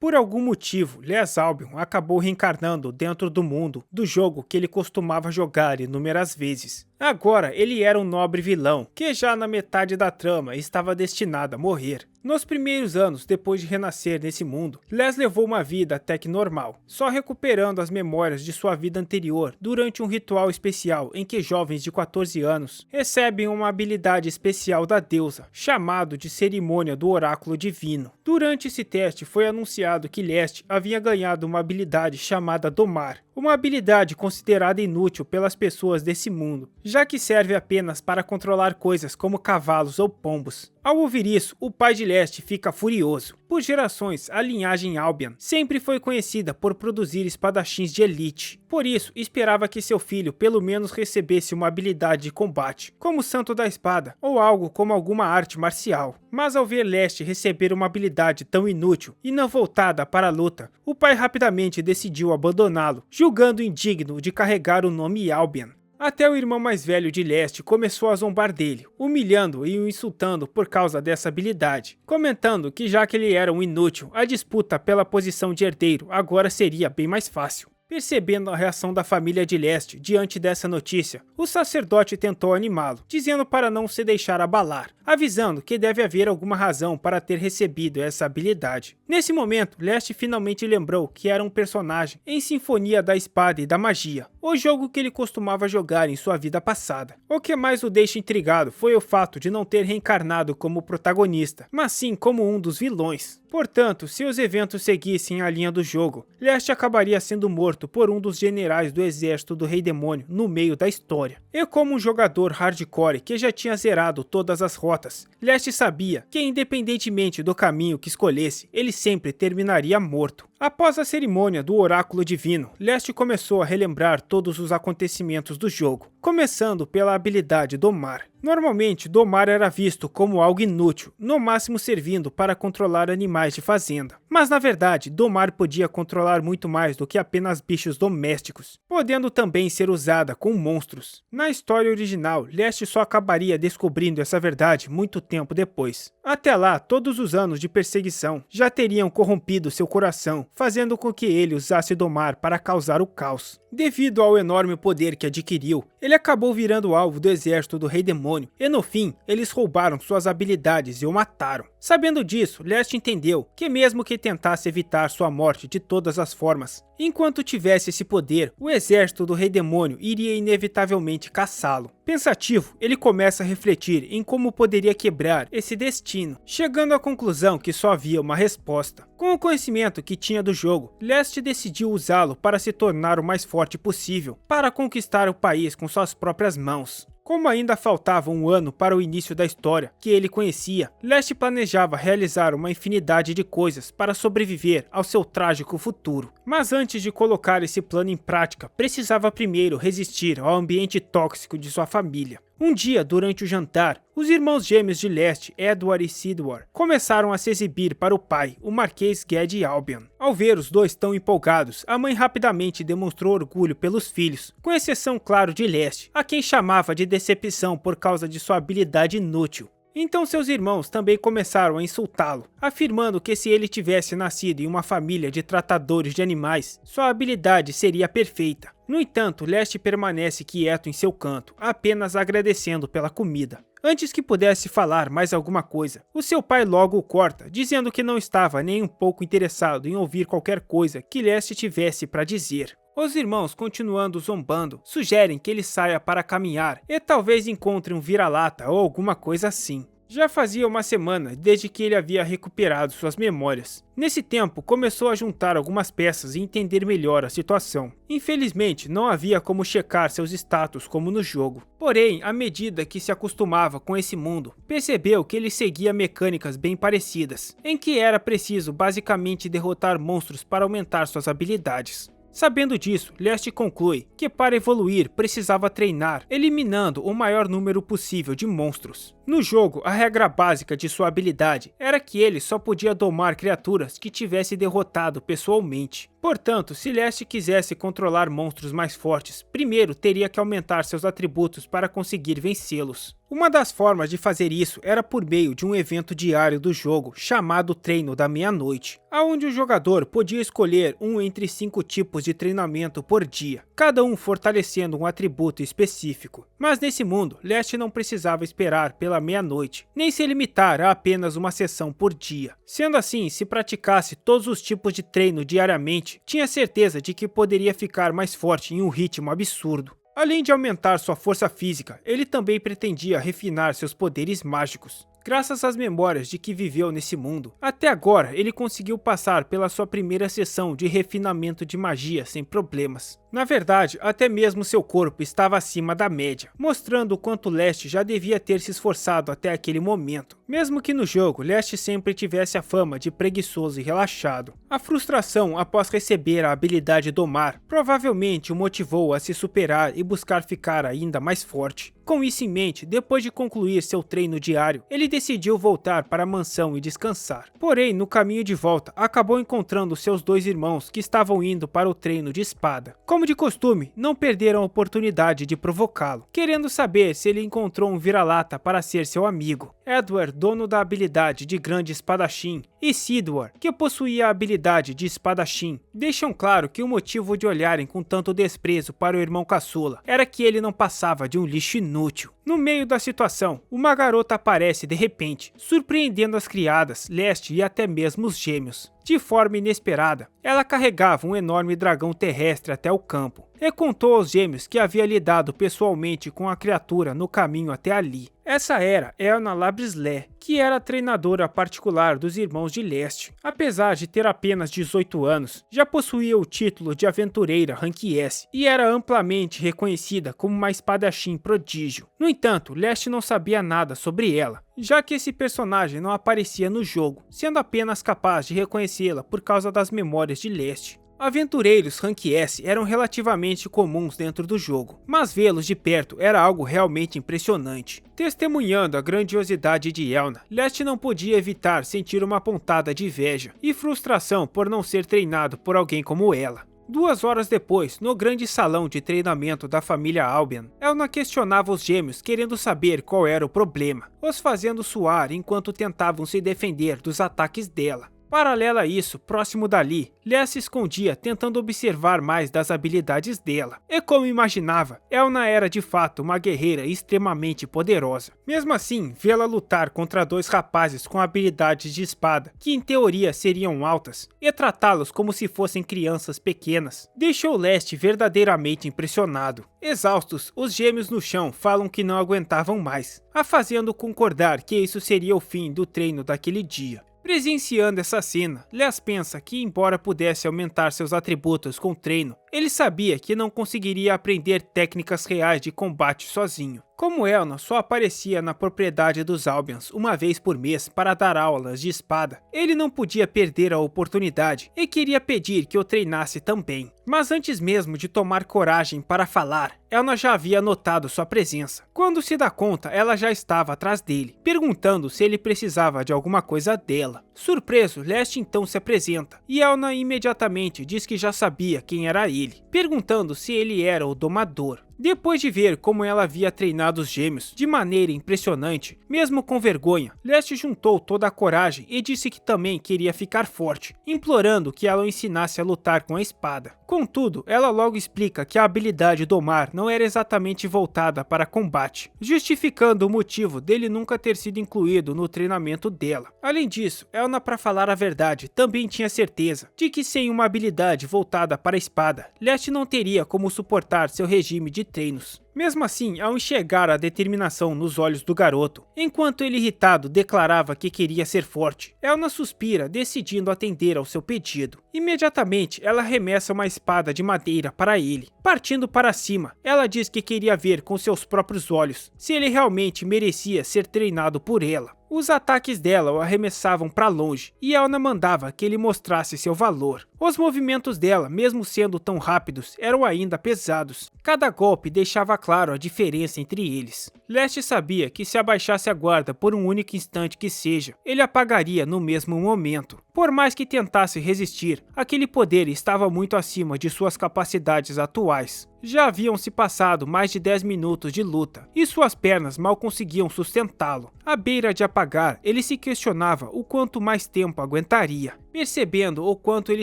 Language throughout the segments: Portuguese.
Por algum motivo, Les Albion acabou reencarnando dentro do mundo do jogo que ele costumava jogar inúmeras vezes. Agora ele era um nobre vilão, que já na metade da trama estava destinado a morrer. Nos primeiros anos depois de renascer nesse mundo, Les levou uma vida até que normal, só recuperando as memórias de sua vida anterior durante um ritual especial em que jovens de 14 anos recebem uma habilidade especial da deusa, chamado de Cerimônia do Oráculo Divino. Durante esse teste foi anunciado que Leste havia ganhado uma habilidade chamada Domar, uma habilidade considerada inútil pelas pessoas desse mundo, já que serve apenas para controlar coisas como cavalos ou pombos. Ao ouvir isso, o pai de Leste fica furioso. Por gerações, a linhagem Albion sempre foi conhecida por produzir espadachins de elite. Por isso, esperava que seu filho pelo menos recebesse uma habilidade de combate, como o Santo da Espada, ou algo como alguma arte marcial. Mas ao ver Leste receber uma habilidade tão inútil e não voltada para a luta, o pai rapidamente decidiu abandoná-lo, julgando indigno de carregar o nome Albion. Até o irmão mais velho de Leste começou a zombar dele, humilhando e o insultando por causa dessa habilidade, comentando que já que ele era um inútil, a disputa pela posição de herdeiro agora seria bem mais fácil. Percebendo a reação da família de Leste diante dessa notícia, o sacerdote tentou animá-lo, dizendo para não se deixar abalar, avisando que deve haver alguma razão para ter recebido essa habilidade. Nesse momento, Leste finalmente lembrou que era um personagem em Sinfonia da Espada e da Magia, o jogo que ele costumava jogar em sua vida passada. O que mais o deixa intrigado foi o fato de não ter reencarnado como protagonista, mas sim como um dos vilões. Portanto, se os eventos seguissem a linha do jogo, Leste acabaria sendo morto por um dos generais do exército do Rei Demônio no meio da história. E como um jogador hardcore que já tinha zerado todas as rotas, Leste sabia que independentemente do caminho que escolhesse, ele sempre terminaria morto. Após a cerimônia do Oráculo Divino, Leste começou a relembrar todos os acontecimentos do jogo, começando pela habilidade Domar. Normalmente, Domar era visto como algo inútil, no máximo servindo para controlar animais de fazenda. Mas na verdade, Domar podia controlar muito mais do que apenas bichos domésticos, podendo também ser usada com monstros. Na história original, Leste só acabaria descobrindo essa verdade muito tempo depois. Até lá, todos os anos de perseguição já teriam corrompido seu coração, fazendo com que ele usasse Domar para causar o caos. Devido ao enorme poder que adquiriu, ele acabou virando alvo do exército do Rei Demônio, e no fim, eles roubaram suas habilidades e o mataram. Sabendo disso, Leste entendeu que mesmo que tentasse evitar sua morte de todas as formas, enquanto tivesse esse poder, o exército do Rei Demônio iria inevitavelmente caçá-lo. Pensativo, ele começa a refletir em como poderia quebrar esse destino, chegando à conclusão que só havia uma resposta. Com o conhecimento que tinha do jogo, Leste decidiu usá-lo para se tornar o mais forte possível, para conquistar o país com suas próprias mãos. Como ainda faltava um ano para o início da história que ele conhecia, Leste planejava realizar uma infinidade de coisas para sobreviver ao seu trágico futuro. Mas antes de colocar esse plano em prática, precisava primeiro resistir ao ambiente tóxico de sua família. Um dia, durante o jantar, os irmãos gêmeos de Leste, Edward e Sidward, começaram a se exibir para o pai, o Marquês Ged Albion. Ao ver os dois tão empolgados, a mãe rapidamente demonstrou orgulho pelos filhos, com exceção, claro, de Leste, a quem chamava de decepção por causa de sua habilidade inútil. Então seus irmãos também começaram a insultá-lo, afirmando que se ele tivesse nascido em uma família de tratadores de animais, sua habilidade seria perfeita. No entanto, Leste permanece quieto em seu canto, apenas agradecendo pela comida. Antes que pudesse falar mais alguma coisa, o seu pai logo o corta, dizendo que não estava nem um pouco interessado em ouvir qualquer coisa que Leste tivesse para dizer. Os irmãos, continuando zombando, sugerem que ele saia para caminhar e talvez encontre um vira-lata ou alguma coisa assim. Já fazia uma semana desde que ele havia recuperado suas memórias. Nesse tempo, começou a juntar algumas peças e entender melhor a situação. Infelizmente, não havia como checar seus status como no jogo. Porém, à medida que se acostumava com esse mundo, percebeu que ele seguia mecânicas bem parecidas, em que era preciso basicamente derrotar monstros para aumentar suas habilidades. Sabendo disso, Leste conclui que para evoluir precisava treinar, eliminando o maior número possível de monstros. No jogo, a regra básica de sua habilidade era que ele só podia domar criaturas que tivesse derrotado pessoalmente. Portanto, se Leste quisesse controlar monstros mais fortes, primeiro teria que aumentar seus atributos para conseguir vencê-los. Uma das formas de fazer isso era por meio de um evento diário do jogo chamado Treino da Meia-Noite, onde o jogador podia escolher um entre 5 tipos de treinamento por dia, cada um fortalecendo um atributo específico. Mas nesse mundo, Leste não precisava esperar pela meia-noite, nem se limitar a apenas uma sessão por dia. Sendo assim, se praticasse todos os tipos de treino diariamente, tinha certeza de que poderia ficar mais forte em um ritmo absurdo. Além de aumentar sua força física, ele também pretendia refinar seus poderes mágicos. Graças às memórias de que viveu nesse mundo, até agora ele conseguiu passar pela sua primeira sessão de refinamento de magia sem problemas. Na verdade, até mesmo seu corpo estava acima da média, mostrando o quanto Leste já devia ter se esforçado até aquele momento. Mesmo que no jogo, Leste sempre tivesse a fama de preguiçoso e relaxado. A frustração após receber a habilidade Domar provavelmente o motivou a se superar e buscar ficar ainda mais forte. Com isso em mente, depois de concluir seu treino diário, ele decidiu voltar para a mansão e descansar. Porém, no caminho de volta, acabou encontrando seus 2 irmãos que estavam indo para o treino de espada. Como de costume, não perderam a oportunidade de provocá-lo, querendo saber se ele encontrou um vira-lata para ser seu amigo. Edward, dono da habilidade de grande espadachim, e Sidward, que possuía a habilidade de espadachim, deixam claro que o motivo de olharem com tanto desprezo para o irmão caçula era que ele não passava de um lixo inútil. No meio da situação, uma garota aparece de repente, surpreendendo as criadas, Leste e até mesmo os gêmeos. De forma inesperada, ela carregava um enorme dragão terrestre até o campo, e contou aos gêmeos que havia lidado pessoalmente com a criatura no caminho até ali. Essa era Elna Labrisle, que era a treinadora particular dos irmãos de Leste. Apesar de ter apenas 18 anos, já possuía o título de aventureira Rank S e era amplamente reconhecida como uma espadachim prodígio. No entanto, Leste não sabia nada sobre ela, já que esse personagem não aparecia no jogo, sendo apenas capaz de reconhecê-la por causa das memórias de Leste. Aventureiros Rank S eram relativamente comuns dentro do jogo, mas vê-los de perto era algo realmente impressionante. Testemunhando a grandiosidade de Elna, Leste não podia evitar sentir uma pontada de inveja e frustração por não ser treinado por alguém como ela. 2 horas depois, no grande salão de treinamento da família Albion, Elna questionava os gêmeos querendo saber qual era o problema, os fazendo suar enquanto tentavam se defender dos ataques dela. Paralelo a isso, próximo dali, Lea se escondia tentando observar mais das habilidades dela. E como imaginava, Elna era de fato uma guerreira extremamente poderosa. Mesmo assim, vê-la lutar contra 2 rapazes com habilidades de espada, que em teoria seriam altas, e tratá-los como se fossem crianças pequenas, deixou Leste verdadeiramente impressionado. Exaustos, os gêmeos no chão falam que não aguentavam mais, a fazendo concordar que isso seria o fim do treino daquele dia. Presenciando essa cena, Les pensa que, embora pudesse aumentar seus atributos com treino, ele sabia que não conseguiria aprender técnicas reais de combate sozinho. Como Elna só aparecia na propriedade dos Albions uma vez por mês para dar aulas de espada, ele não podia perder a oportunidade e queria pedir que o treinasse também. Mas antes mesmo de tomar coragem para falar, Elna já havia notado sua presença. Quando se dá conta, ela já estava atrás dele, perguntando se ele precisava de alguma coisa dela. Surpreso, Leste então se apresenta, e Elna imediatamente diz que já sabia quem era ele, perguntando se ele era o domador. Depois de ver como ela havia treinado os gêmeos de maneira impressionante, mesmo com vergonha, Leste juntou toda a coragem e disse que também queria ficar forte, implorando que ela o ensinasse a lutar com a espada. Contudo, ela logo explica que a habilidade Domar não era exatamente voltada para combate, justificando o motivo dele nunca ter sido incluído no treinamento dela. Além disso, Elna, para falar a verdade, também tinha certeza de que sem uma habilidade voltada para a espada, Leste não teria como suportar seu regime de treinos. Mesmo assim, ao enxergar a determinação nos olhos do garoto, enquanto ele irritado declarava que queria ser forte, Elna suspira, decidindo atender ao seu pedido. Imediatamente, ela arremessa uma espada de madeira para ele. Partindo para cima, ela diz que queria ver com seus próprios olhos se ele realmente merecia ser treinado por ela. Os ataques dela o arremessavam para longe, e Elna mandava que ele mostrasse seu valor. Os movimentos dela, mesmo sendo tão rápidos, eram ainda pesados. Cada golpe deixava claro a diferença entre eles. Leste sabia que se abaixasse a guarda por um único instante que seja, ele apagaria no mesmo momento. Por mais que tentasse resistir, aquele poder estava muito acima de suas capacidades atuais. Já haviam se passado mais de 10 minutos de luta, e suas pernas mal conseguiam sustentá-lo. À beira de apagar, ele se questionava o quanto mais tempo aguentaria. Percebendo o quanto ele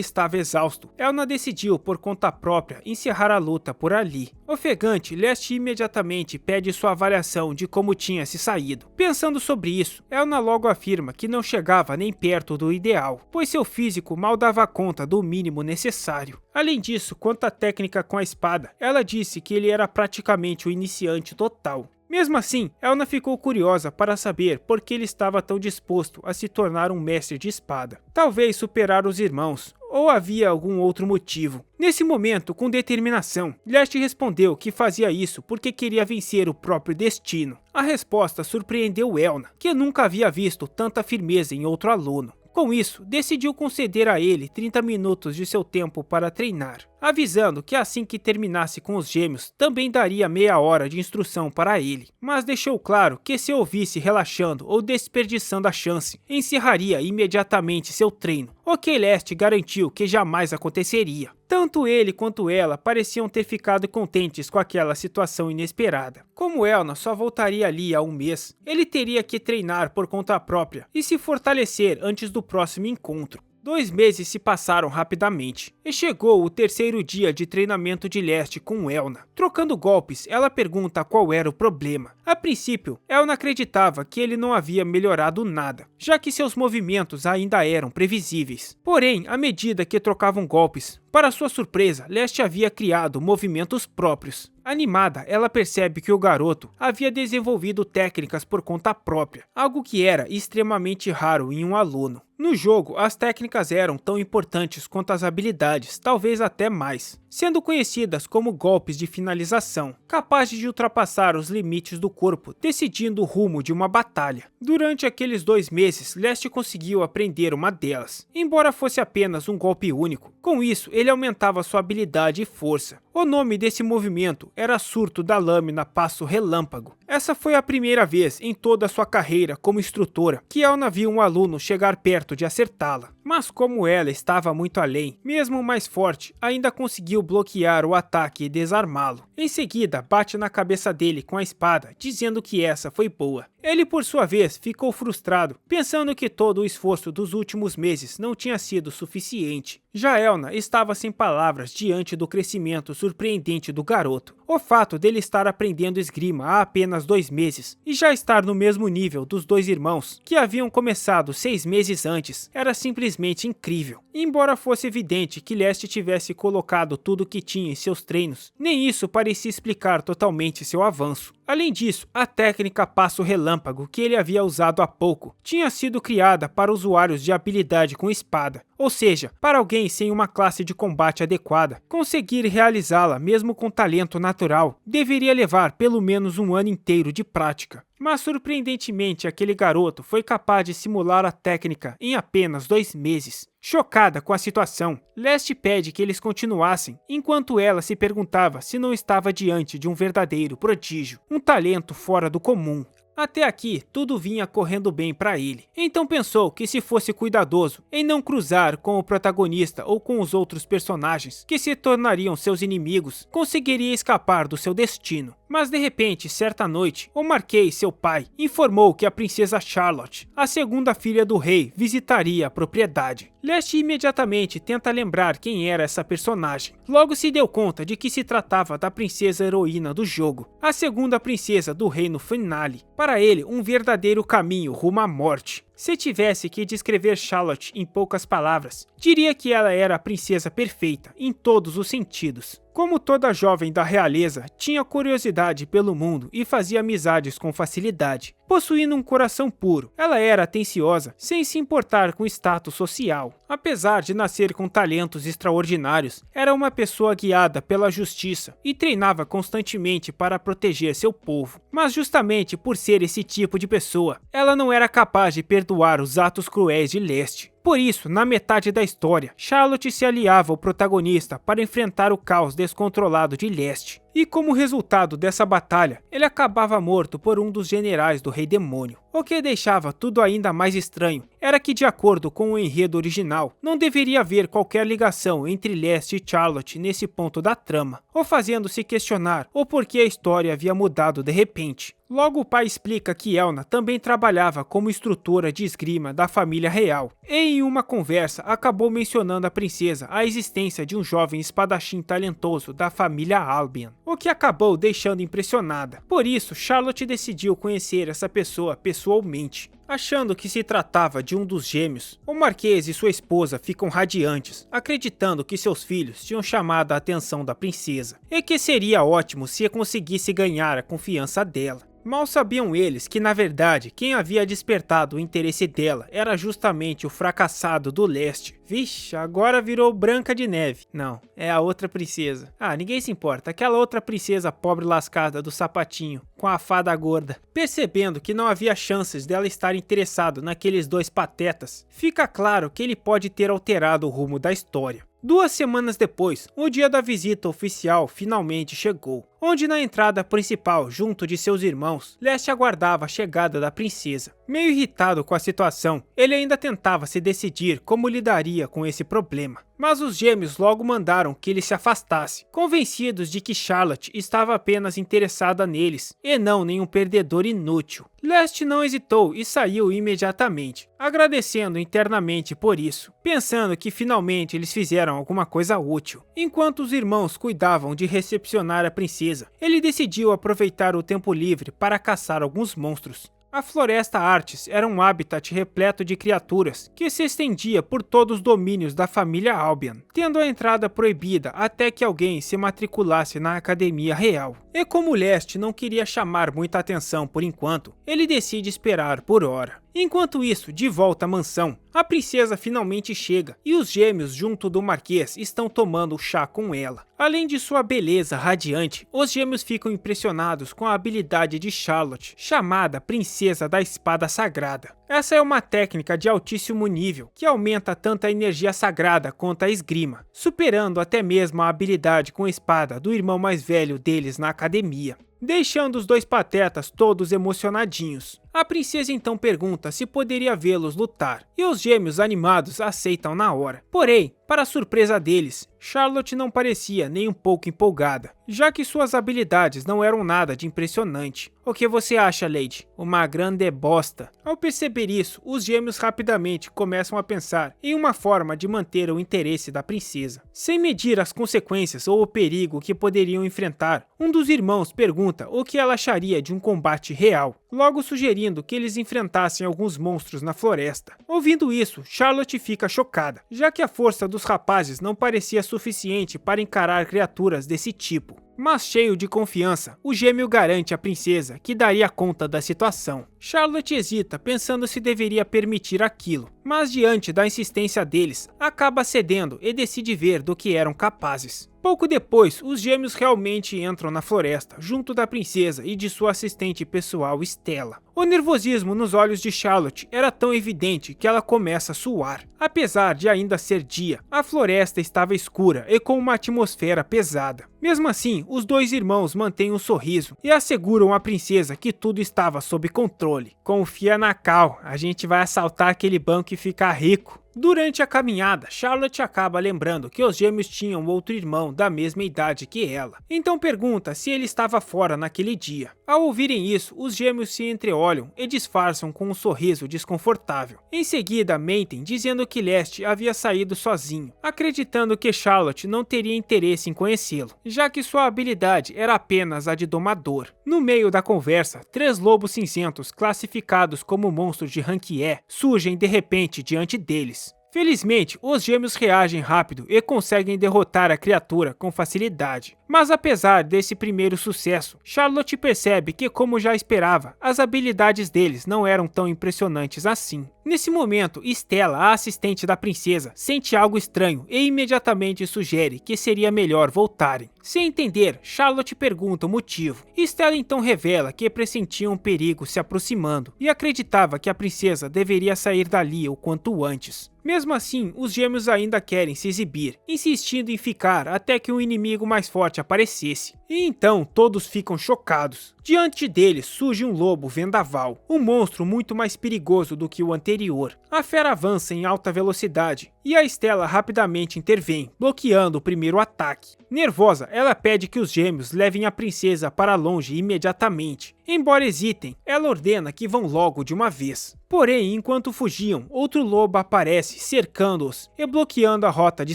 estava exausto, Elna decidiu por conta própria encerrar a luta por ali. Ofegante, Leste imediatamente pede sua avaliação de como tinha se saído. Pensando sobre isso, Elna logo afirma que não chegava nem perto do ideal, pois seu físico mal dava conta do mínimo necessário. Além disso, quanto à técnica com a espada, ela disse que ele era praticamente um iniciante total. Mesmo assim, Elna ficou curiosa para saber por que ele estava tão disposto a se tornar um mestre de espada. Talvez superar os irmãos, ou havia algum outro motivo. Nesse momento, com determinação, Leste respondeu que fazia isso porque queria vencer o próprio destino. A resposta surpreendeu Elna, que nunca havia visto tanta firmeza em outro aluno. Com isso, decidiu conceder a ele 30 minutos de seu tempo para treinar, avisando que assim que terminasse com os gêmeos, também daria meia hora de instrução para ele, mas deixou claro que se ouvisse relaxando ou desperdiçando a chance, encerraria imediatamente seu treino, o que Leste garantiu que jamais aconteceria. Tanto ele quanto ela pareciam ter ficado contentes com aquela situação inesperada. Como Elna só voltaria ali há um mês, ele teria que treinar por conta própria e se fortalecer antes do próximo encontro. 2 meses se passaram rapidamente, e chegou o terceiro dia de treinamento de Leste com Elna. Trocando golpes, ela pergunta qual era o problema. A princípio, Elna acreditava que ele não havia melhorado nada, já que seus movimentos ainda eram previsíveis. Porém, à medida que trocavam golpes, para sua surpresa, Leste havia criado movimentos próprios. Animada, ela percebe que o garoto havia desenvolvido técnicas por conta própria, algo que era extremamente raro em um aluno. No jogo, as técnicas eram tão importantes quanto as habilidades, talvez até mais, sendo conhecidas como golpes de finalização, capazes de ultrapassar os limites do corpo, decidindo o rumo de uma batalha. Durante aqueles 2 meses, Leste conseguiu aprender uma delas, embora fosse apenas um golpe único. Com isso, ele aumentava sua habilidade e força. O nome desse movimento era Surto da Lâmina Passo Relâmpago. Essa foi a primeira vez em toda a sua carreira como instrutora que Elna viu um aluno chegar perto de acertá-la. Mas como ela estava muito além, mesmo mais forte, ainda conseguiu bloquear o ataque e desarmá-lo. Em seguida, bate na cabeça dele com a espada, dizendo que essa foi boa. Ele, por sua vez, ficou frustrado, pensando que todo o esforço dos últimos meses não tinha sido suficiente. Já Elna estava sem palavras diante do crescimento surpreendente do garoto. O fato dele estar aprendendo esgrima há apenas 2 meses e já estar no mesmo nível dos 2 irmãos, que haviam começado 6 meses antes, era simplesmente incrível. Embora fosse evidente que Leste tivesse colocado tudo o que tinha em seus treinos, nem isso parecia explicar totalmente seu avanço. Além disso, a técnica Passo Relâmpago que ele havia usado há pouco tinha sido criada para usuários de habilidade com espada, ou seja, para alguém sem uma classe de combate adequada. Conseguir realizá-la mesmo com talento natural deveria levar pelo menos um ano inteiro de prática. Mas surpreendentemente aquele garoto foi capaz de simular a técnica em apenas 2 meses. Chocada com a situação, Leste pede que eles continuassem, enquanto ela se perguntava se não estava diante de um verdadeiro prodígio, um talento fora do comum. Até aqui, tudo vinha correndo bem para ele. Então pensou que se fosse cuidadoso em não cruzar com o protagonista ou com os outros personagens que se tornariam seus inimigos, conseguiria escapar do seu destino. Mas de repente, certa noite, o Marquês, seu pai, informou que a princesa Charlotte, a segunda filha do rei, visitaria a propriedade. Leste imediatamente tenta lembrar quem era essa personagem. Logo se deu conta de que se tratava da princesa heroína do jogo, a segunda princesa do reino Finale. Para ele, um verdadeiro caminho rumo à morte. Se tivesse que descrever Charlotte em poucas palavras, diria que ela era a princesa perfeita em todos os sentidos. Como toda jovem da realeza, tinha curiosidade pelo mundo e fazia amizades com facilidade. Possuindo um coração puro, ela era atenciosa, sem se importar com status social. Apesar de nascer com talentos extraordinários, era uma pessoa guiada pela justiça e treinava constantemente para proteger seu povo. Mas justamente por ser esse tipo de pessoa, ela não era capaz de perdoar os atos cruéis de Leste. Por isso, na metade da história, Charlotte se aliava ao protagonista para enfrentar o caos descontrolado de Leste. E como resultado dessa batalha, ele acabava morto por um dos generais do Rei Demônio. O que deixava tudo ainda mais estranho era que, de acordo com o enredo original, não deveria haver qualquer ligação entre Leste e Charlotte nesse ponto da trama, ou fazendo-se questionar o porquê a história havia mudado de repente. Logo, o pai explica que Elna também trabalhava como instrutora de esgrima da família real, e em uma conversa acabou mencionando à princesa a existência de um jovem espadachim talentoso da família Albion, o que acabou deixando impressionada. Por isso, Charlotte decidiu conhecer essa pessoa pessoalmente. Achando que se tratava de um dos gêmeos, o Marquês e sua esposa ficam radiantes, acreditando que seus filhos tinham chamado a atenção da princesa, e que seria ótimo se conseguisse ganhar a confiança dela. Mal sabiam eles que, na verdade, quem havia despertado o interesse dela era justamente o fracassado do Leste. Vixe, agora virou Branca de Neve. Não, é a outra princesa. Ah, ninguém se importa, aquela outra princesa pobre lascada do sapatinho, com a fada gorda. Percebendo que não havia chances dela estar interessado naqueles dois patetas, fica claro que ele pode ter alterado o rumo da história. 2 semanas depois, o dia da visita oficial finalmente chegou, onde na entrada principal, junto de seus irmãos, Leste aguardava a chegada da princesa. Meio irritado com a situação, ele ainda tentava se decidir como lidaria com esse problema. Mas os gêmeos logo mandaram que ele se afastasse, convencidos de que Charlotte estava apenas interessada neles, e não nenhum perdedor inútil. Leste não hesitou e saiu imediatamente, agradecendo internamente por isso, pensando que finalmente eles fizeram alguma coisa útil. Enquanto os irmãos cuidavam de recepcionar a princesa, ele decidiu aproveitar o tempo livre para caçar alguns monstros. A Floresta Artes era um habitat repleto de criaturas que se estendia por todos os domínios da família Albion, tendo a entrada proibida até que alguém se matriculasse na Academia Real. E como Leste não queria chamar muita atenção por enquanto, ele decide esperar por hora. Enquanto isso, de volta à mansão, a princesa finalmente chega e os gêmeos junto do Marquês estão tomando chá com ela. Além de sua beleza radiante, os gêmeos ficam impressionados com a habilidade de Charlotte, chamada Princesa da Espada Sagrada. Essa é uma técnica de altíssimo nível, que aumenta tanto a energia sagrada quanto a esgrima, superando até mesmo a habilidade com espada do irmão mais velho deles na academia, deixando os dois patetas todos emocionadinhos. A princesa então pergunta se poderia vê-los lutar, e os gêmeos animados aceitam na hora. Porém, para surpresa deles, Charlotte não parecia nem um pouco empolgada, já que suas habilidades não eram nada de impressionante. O que você acha, Lady? Uma grande bosta. Ao perceber isso, os gêmeos rapidamente começam a pensar em uma forma de manter o interesse da princesa. Sem medir as consequências ou o perigo que poderiam enfrentar, um dos irmãos pergunta o que ela acharia de um combate real, logo sugerindo que eles enfrentassem alguns monstros na floresta. Ouvindo isso, Charlotte fica chocada, já que a força dos rapazes não parecia suficiente para encarar criaturas desse tipo. Mas cheio de confiança, o gêmeo garante à princesa que daria conta da situação. Charlotte hesita, pensando se deveria permitir aquilo, mas diante da insistência deles, acaba cedendo e decide ver do que eram capazes. Pouco depois, os gêmeos realmente entram na floresta, junto da princesa e de sua assistente pessoal, Stella. O nervosismo nos olhos de Charlotte era tão evidente que ela começa a suar. Apesar de ainda ser dia, a floresta estava escura e com uma atmosfera pesada. Mesmo assim, os dois irmãos mantêm um sorriso e asseguram à princesa que tudo estava sob controle. Confia na Cal, a gente vai assaltar aquele banco e ficar rico. Durante a caminhada, Charlotte acaba lembrando que os gêmeos tinham outro irmão da mesma idade que ela, então pergunta se ele estava fora naquele dia. Ao ouvirem isso, os gêmeos se entreolham e disfarçam com um sorriso desconfortável. Em seguida, mentem dizendo que Leste havia saído sozinho, acreditando que Charlotte não teria interesse em conhecê-lo, já que sua habilidade era apenas a de domador. No meio da conversa, 3 lobos cinzentos classificados como monstros de rank E surgem de repente diante deles. Felizmente, os gêmeos reagem rápido e conseguem derrotar a criatura com facilidade. Mas apesar desse primeiro sucesso, Charlotte percebe que, como já esperava, as habilidades deles não eram tão impressionantes assim. Nesse momento, Stella, a assistente da princesa, sente algo estranho e imediatamente sugere que seria melhor voltarem. Sem entender, Charlotte pergunta o motivo. Stella então revela que pressentia um perigo se aproximando e acreditava que a princesa deveria sair dali o quanto antes. Mesmo assim, os gêmeos ainda querem se exibir, insistindo em ficar até que um inimigo mais forte aparecesse. E então todos ficam chocados. Diante deles surge um lobo vendaval, um monstro muito mais perigoso do que o anterior. A fera avança em alta velocidade e a Stella rapidamente intervém, bloqueando o primeiro ataque. Nervosa, ela pede que os gêmeos levem a princesa para longe imediatamente. Embora hesitem, ela ordena que vão logo de uma vez. Porém, enquanto fugiam, outro lobo aparece, cercando-os e bloqueando a rota de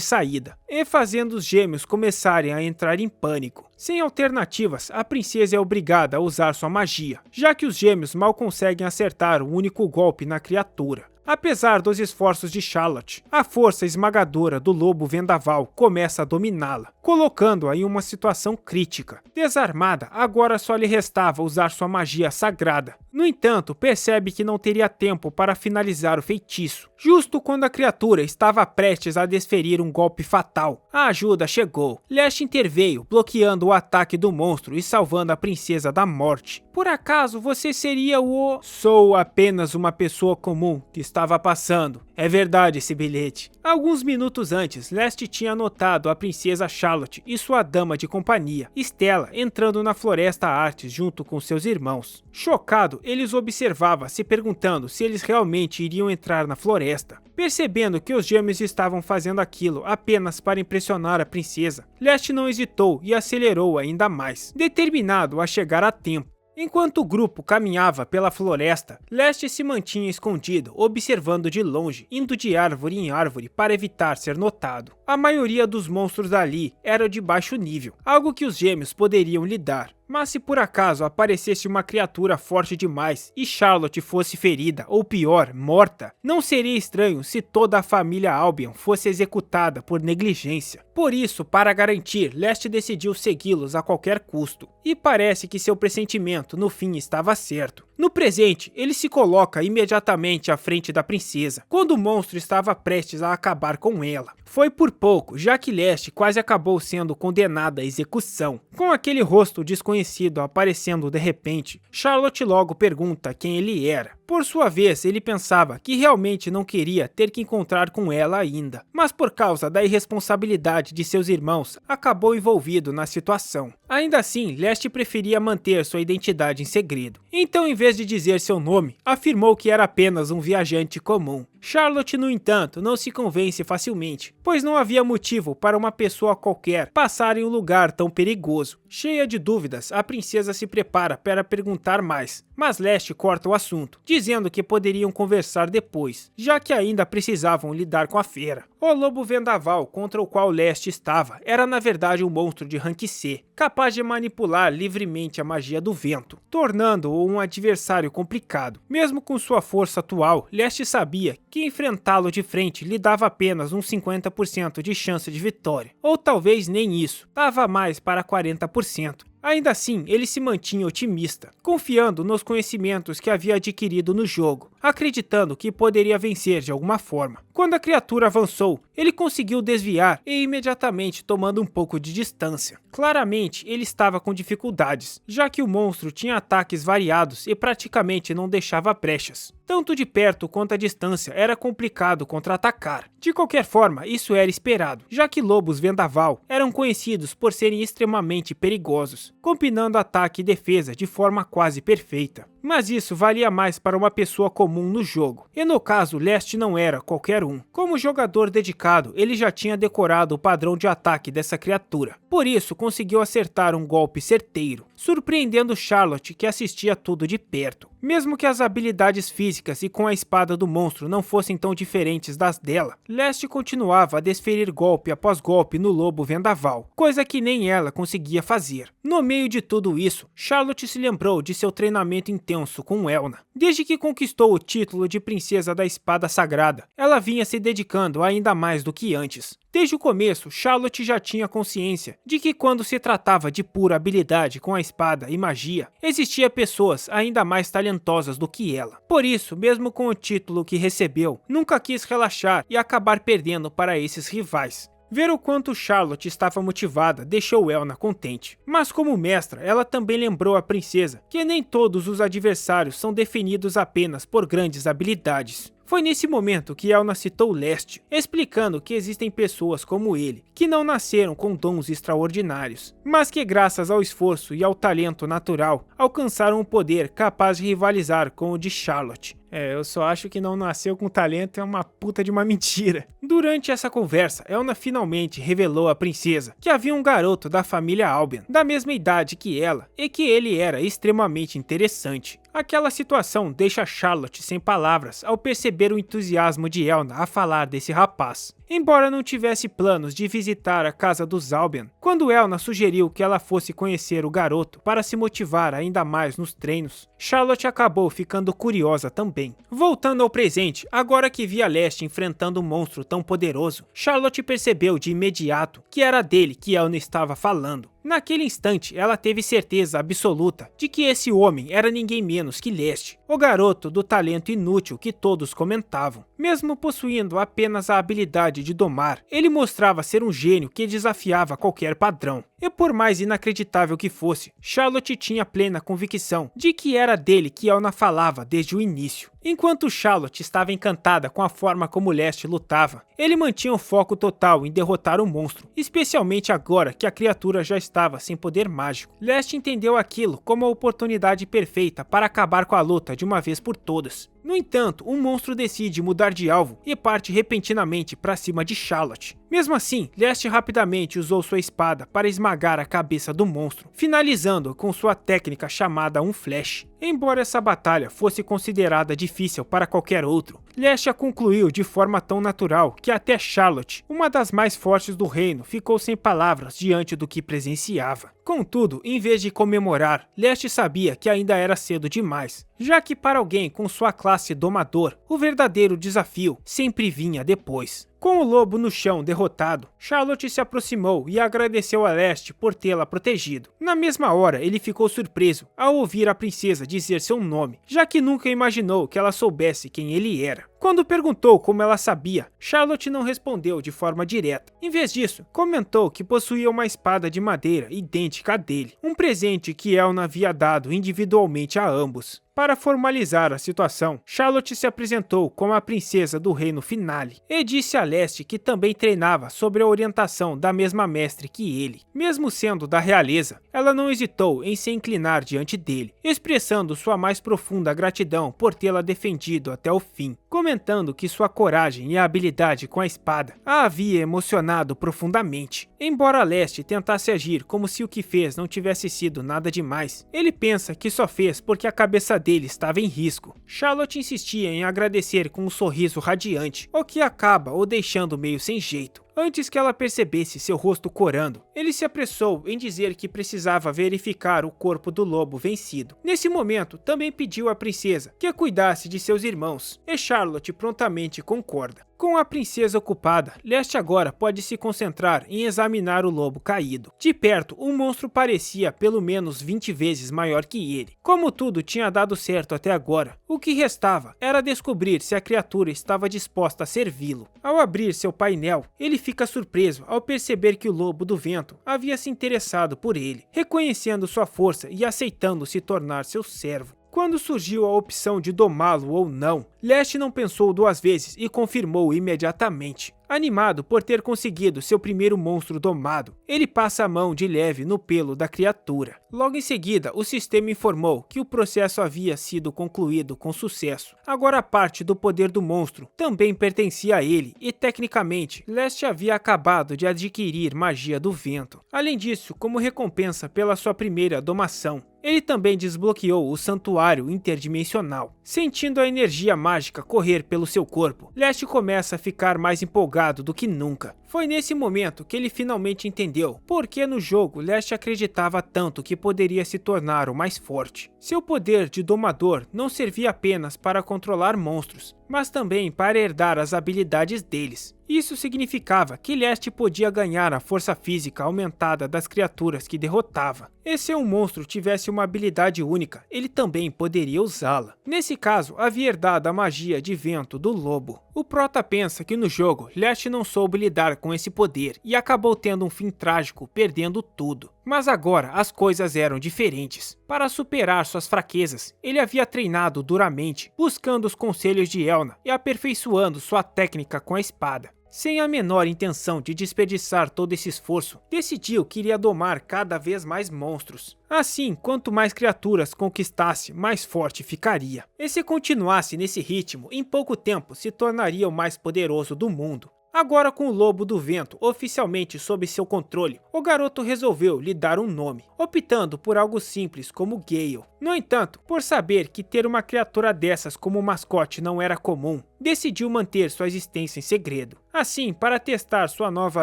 saída, e fazendo os gêmeos começarem a entrar em pânico. Sem alternativas, a princesa é obrigada a usar sua magia, já que os gêmeos mal conseguem acertar um único golpe na criatura. Apesar dos esforços de Charlotte, a força esmagadora do lobo vendaval começa a dominá-la, colocando-a em uma situação crítica. Desarmada, agora só lhe restava usar sua magia sagrada. No entanto, percebe que não teria tempo para finalizar o feitiço. Justo quando a criatura estava prestes a desferir um golpe fatal, a ajuda chegou. Lash interveio, bloqueando o ataque do monstro e salvando a princesa da morte. Por acaso você seria o... Sou apenas uma pessoa comum que estava passando. É verdade esse bilhete. Alguns minutos antes, Leste tinha notado a princesa Charlotte e sua dama de companhia, Stella, entrando na Floresta Artes junto com seus irmãos. Chocado, ele os observava, se perguntando se eles realmente iriam entrar na floresta. Percebendo que os gêmeos estavam fazendo aquilo apenas para impressionar a princesa, Leste não hesitou e acelerou ainda mais, determinado a chegar a tempo. Enquanto o grupo caminhava pela floresta, Leste se mantinha escondido, observando de longe, indo de árvore em árvore para evitar ser notado. A maioria dos monstros ali era de baixo nível, algo que os gêmeos poderiam lidar. Mas se por acaso aparecesse uma criatura forte demais e Charlotte fosse ferida, ou pior, morta, não seria estranho se toda a família Albion fosse executada por negligência. Por isso, para garantir, Leste decidiu segui-los a qualquer custo. E parece que seu pressentimento no fim estava certo. No presente, ele se coloca imediatamente à frente da princesa, quando o monstro estava prestes a acabar com ela. Foi por pouco, já que Leste quase acabou sendo condenada à execução. Com aquele rosto desconhecido aparecendo de repente, Charlotte logo pergunta quem ele era. Por sua vez, ele pensava que realmente não queria ter que encontrar com ela ainda, mas por causa da irresponsabilidade de seus irmãos, acabou envolvido na situação. Ainda assim, Leste preferia manter sua identidade em segredo. Então, em vez de dizer seu nome, afirmou que era apenas um viajante comum. Charlotte, no entanto, não se convence facilmente, pois não havia motivo para uma pessoa qualquer passar em um lugar tão perigoso. Cheia de dúvidas, a princesa se prepara para perguntar mais, mas Leste corta o assunto, dizendo que poderiam conversar depois, já que ainda precisavam lidar com a fera. O lobo vendaval contra o qual Leste estava era na verdade um monstro de rank C, capaz de manipular livremente a magia do vento, tornando-o um adversário complicado. Mesmo com sua força atual, Leste sabia que enfrentá-lo de frente lhe dava apenas uns 50% de chance de vitória, ou talvez nem isso, dava mais para 40%. Ainda assim, ele se mantinha otimista, confiando nos conhecimentos que havia adquirido no jogo, acreditando que poderia vencer de alguma forma. Quando a criatura avançou, ele conseguiu desviar e imediatamente tomando um pouco de distância. Claramente, ele estava com dificuldades, já que o monstro tinha ataques variados e praticamente não deixava brechas. Tanto de perto quanto à distância era complicado contra-atacar. De qualquer forma, isso era esperado, já que lobos vendaval eram conhecidos por serem extremamente perigosos, combinando ataque e defesa de forma quase perfeita. Mas isso valia mais para uma pessoa comum no jogo, e no caso Leste não era qualquer um. Como jogador dedicado, ele já tinha decorado o padrão de ataque dessa criatura, por isso conseguiu acertar um golpe certeiro, surpreendendo Charlotte, que assistia tudo de perto. Mesmo que as habilidades físicas e com a espada do monstro não fossem tão diferentes das dela, Leste continuava a desferir golpe após golpe no lobo vendaval, coisa que nem ela conseguia fazer. No meio de tudo isso, Charlotte se lembrou de seu treinamento intenso com Elna. Desde que conquistou o título de Princesa da Espada Sagrada, ela vinha se dedicando ainda mais do que antes. Desde o começo, Charlotte já tinha consciência de que quando se tratava de pura habilidade com a espada e magia, existia pessoas ainda mais talentosas do que ela. Por isso, mesmo com o título que recebeu, nunca quis relaxar e acabar perdendo para esses rivais. Ver o quanto Charlotte estava motivada deixou Elna contente. Mas como mestra, ela também lembrou a princesa que nem todos os adversários são definidos apenas por grandes habilidades. Foi nesse momento que Elna citou Leste, explicando que existem pessoas como ele, que não nasceram com dons extraordinários, mas que graças ao esforço e ao talento natural, alcançaram um poder capaz de rivalizar com o de Charlotte. Eu só acho que não nasceu com talento é uma puta de uma mentira. Durante essa conversa, Elna finalmente revelou à princesa que havia um garoto da família Albion, da mesma idade que ela, e que ele era extremamente interessante. Aquela situação deixa Charlotte sem palavras ao perceber o entusiasmo de Elna a falar desse rapaz. Embora não tivesse planos de visitar a casa dos Albion, quando Elna sugeriu que ela fosse conhecer o garoto para se motivar ainda mais nos treinos, Charlotte acabou ficando curiosa também. Voltando ao presente, agora que via Leste enfrentando um monstro tão poderoso, Charlotte percebeu de imediato que era dele que Elna estava falando. Naquele instante, ela teve certeza absoluta de que esse homem era ninguém menos que Leste, o garoto do talento inútil que todos comentavam. Mesmo possuindo apenas a habilidade de domar, ele mostrava ser um gênio que desafiava qualquer padrão. E por mais inacreditável que fosse, Charlotte tinha plena convicção de que era dele que Elna falava desde o início. Enquanto Charlotte estava encantada com a forma como Leste lutava, ele mantinha o foco total em derrotar o monstro, especialmente agora que a criatura já estava sem poder mágico. Leste entendeu aquilo como a oportunidade perfeita para acabar com a luta de uma vez por todas. No entanto, o monstro decide mudar de alvo e parte repentinamente para cima de Charlotte. Mesmo assim, Leste rapidamente usou sua espada para esmagar a cabeça do monstro, finalizando com sua técnica chamada um flash. Embora essa batalha fosse considerada difícil para qualquer outro, Leste a concluiu de forma tão natural que até Charlotte, uma das mais fortes do reino, ficou sem palavras diante do que presenciava. Contudo, em vez de comemorar, Leste sabia que ainda era cedo demais, já que para alguém com sua classe domador, o verdadeiro desafio sempre vinha depois. Com o lobo no chão derrotado, Charlotte se aproximou e agradeceu a Leste por tê-la protegido. Na mesma hora, ele ficou surpreso ao ouvir a princesa dizer seu nome, já que nunca imaginou que ela soubesse quem ele era. Quando perguntou como ela sabia, Charlotte não respondeu de forma direta. Em vez disso, comentou que possuía uma espada de madeira idêntica à dele, um presente que Elna havia dado individualmente a ambos. Para formalizar a situação, Charlotte se apresentou como a princesa do reino Finale e disse a Leste que também treinava sob a orientação da mesma mestre que ele. Mesmo sendo da realeza, ela não hesitou em se inclinar diante dele, expressando sua mais profunda gratidão por tê-la defendido até o fim, comentando que sua coragem e habilidade com a espada a havia emocionado profundamente. Embora Leste tentasse agir como se o que fez não tivesse sido nada demais, ele pensa que só fez porque a cabeça dele estava em risco. Charlotte insistia em agradecer com um sorriso radiante, o que acaba o deixando meio sem jeito. Antes que ela percebesse seu rosto corando, ele se apressou em dizer que precisava verificar o corpo do lobo vencido. Nesse momento, também pediu à princesa que cuidasse de seus irmãos, e Charlotte prontamente concorda. Com a princesa ocupada, Leste agora pode se concentrar em examinar o lobo caído. De perto, o monstro parecia pelo menos 20 vezes maior que ele. Como tudo tinha dado certo até agora, o que restava era descobrir se a criatura estava disposta a servi-lo. Ao abrir seu painel, ele fica surpreso ao perceber que o lobo do vento havia se interessado por ele, reconhecendo sua força e aceitando se tornar seu servo. Quando surgiu a opção de domá-lo ou não, Leste não pensou duas vezes e confirmou imediatamente. Animado por ter conseguido seu primeiro monstro domado, ele passa a mão de leve no pelo da criatura. Logo em seguida, o sistema informou que o processo havia sido concluído com sucesso. Agora a parte do poder do monstro também pertencia a ele e, tecnicamente, Leste havia acabado de adquirir magia do vento. Além disso, como recompensa pela sua primeira domação, ele também desbloqueou o santuário interdimensional. Sentindo a energia mágica correr pelo seu corpo, Leste começa a ficar mais empolgado do que nunca. Foi nesse momento que ele finalmente entendeu por que no jogo Leste acreditava tanto que poderia se tornar o mais forte. Seu poder de domador não servia apenas para controlar monstros, mas também para herdar as habilidades deles. Isso significava que Leste podia ganhar a força física aumentada das criaturas que derrotava. E se um monstro tivesse uma habilidade única, ele também poderia usá-la. Nesse Nesse caso, havia herdado a magia de vento do lobo. O prota pensa que no jogo, Leste não soube lidar com esse poder e acabou tendo um fim trágico, perdendo tudo. Mas agora as coisas eram diferentes. Para superar suas fraquezas, ele havia treinado duramente, buscando os conselhos de Elna e aperfeiçoando sua técnica com a espada. Sem a menor intenção de desperdiçar todo esse esforço, decidiu que iria domar cada vez mais monstros. Assim, quanto mais criaturas conquistasse, mais forte ficaria. E se continuasse nesse ritmo, em pouco tempo se tornaria o mais poderoso do mundo. Agora, com o Lobo do Vento oficialmente sob seu controle, o garoto resolveu lhe dar um nome, optando por algo simples como Gale. No entanto, por saber que ter uma criatura dessas como mascote não era comum, decidiu manter sua existência em segredo. Assim, para testar sua nova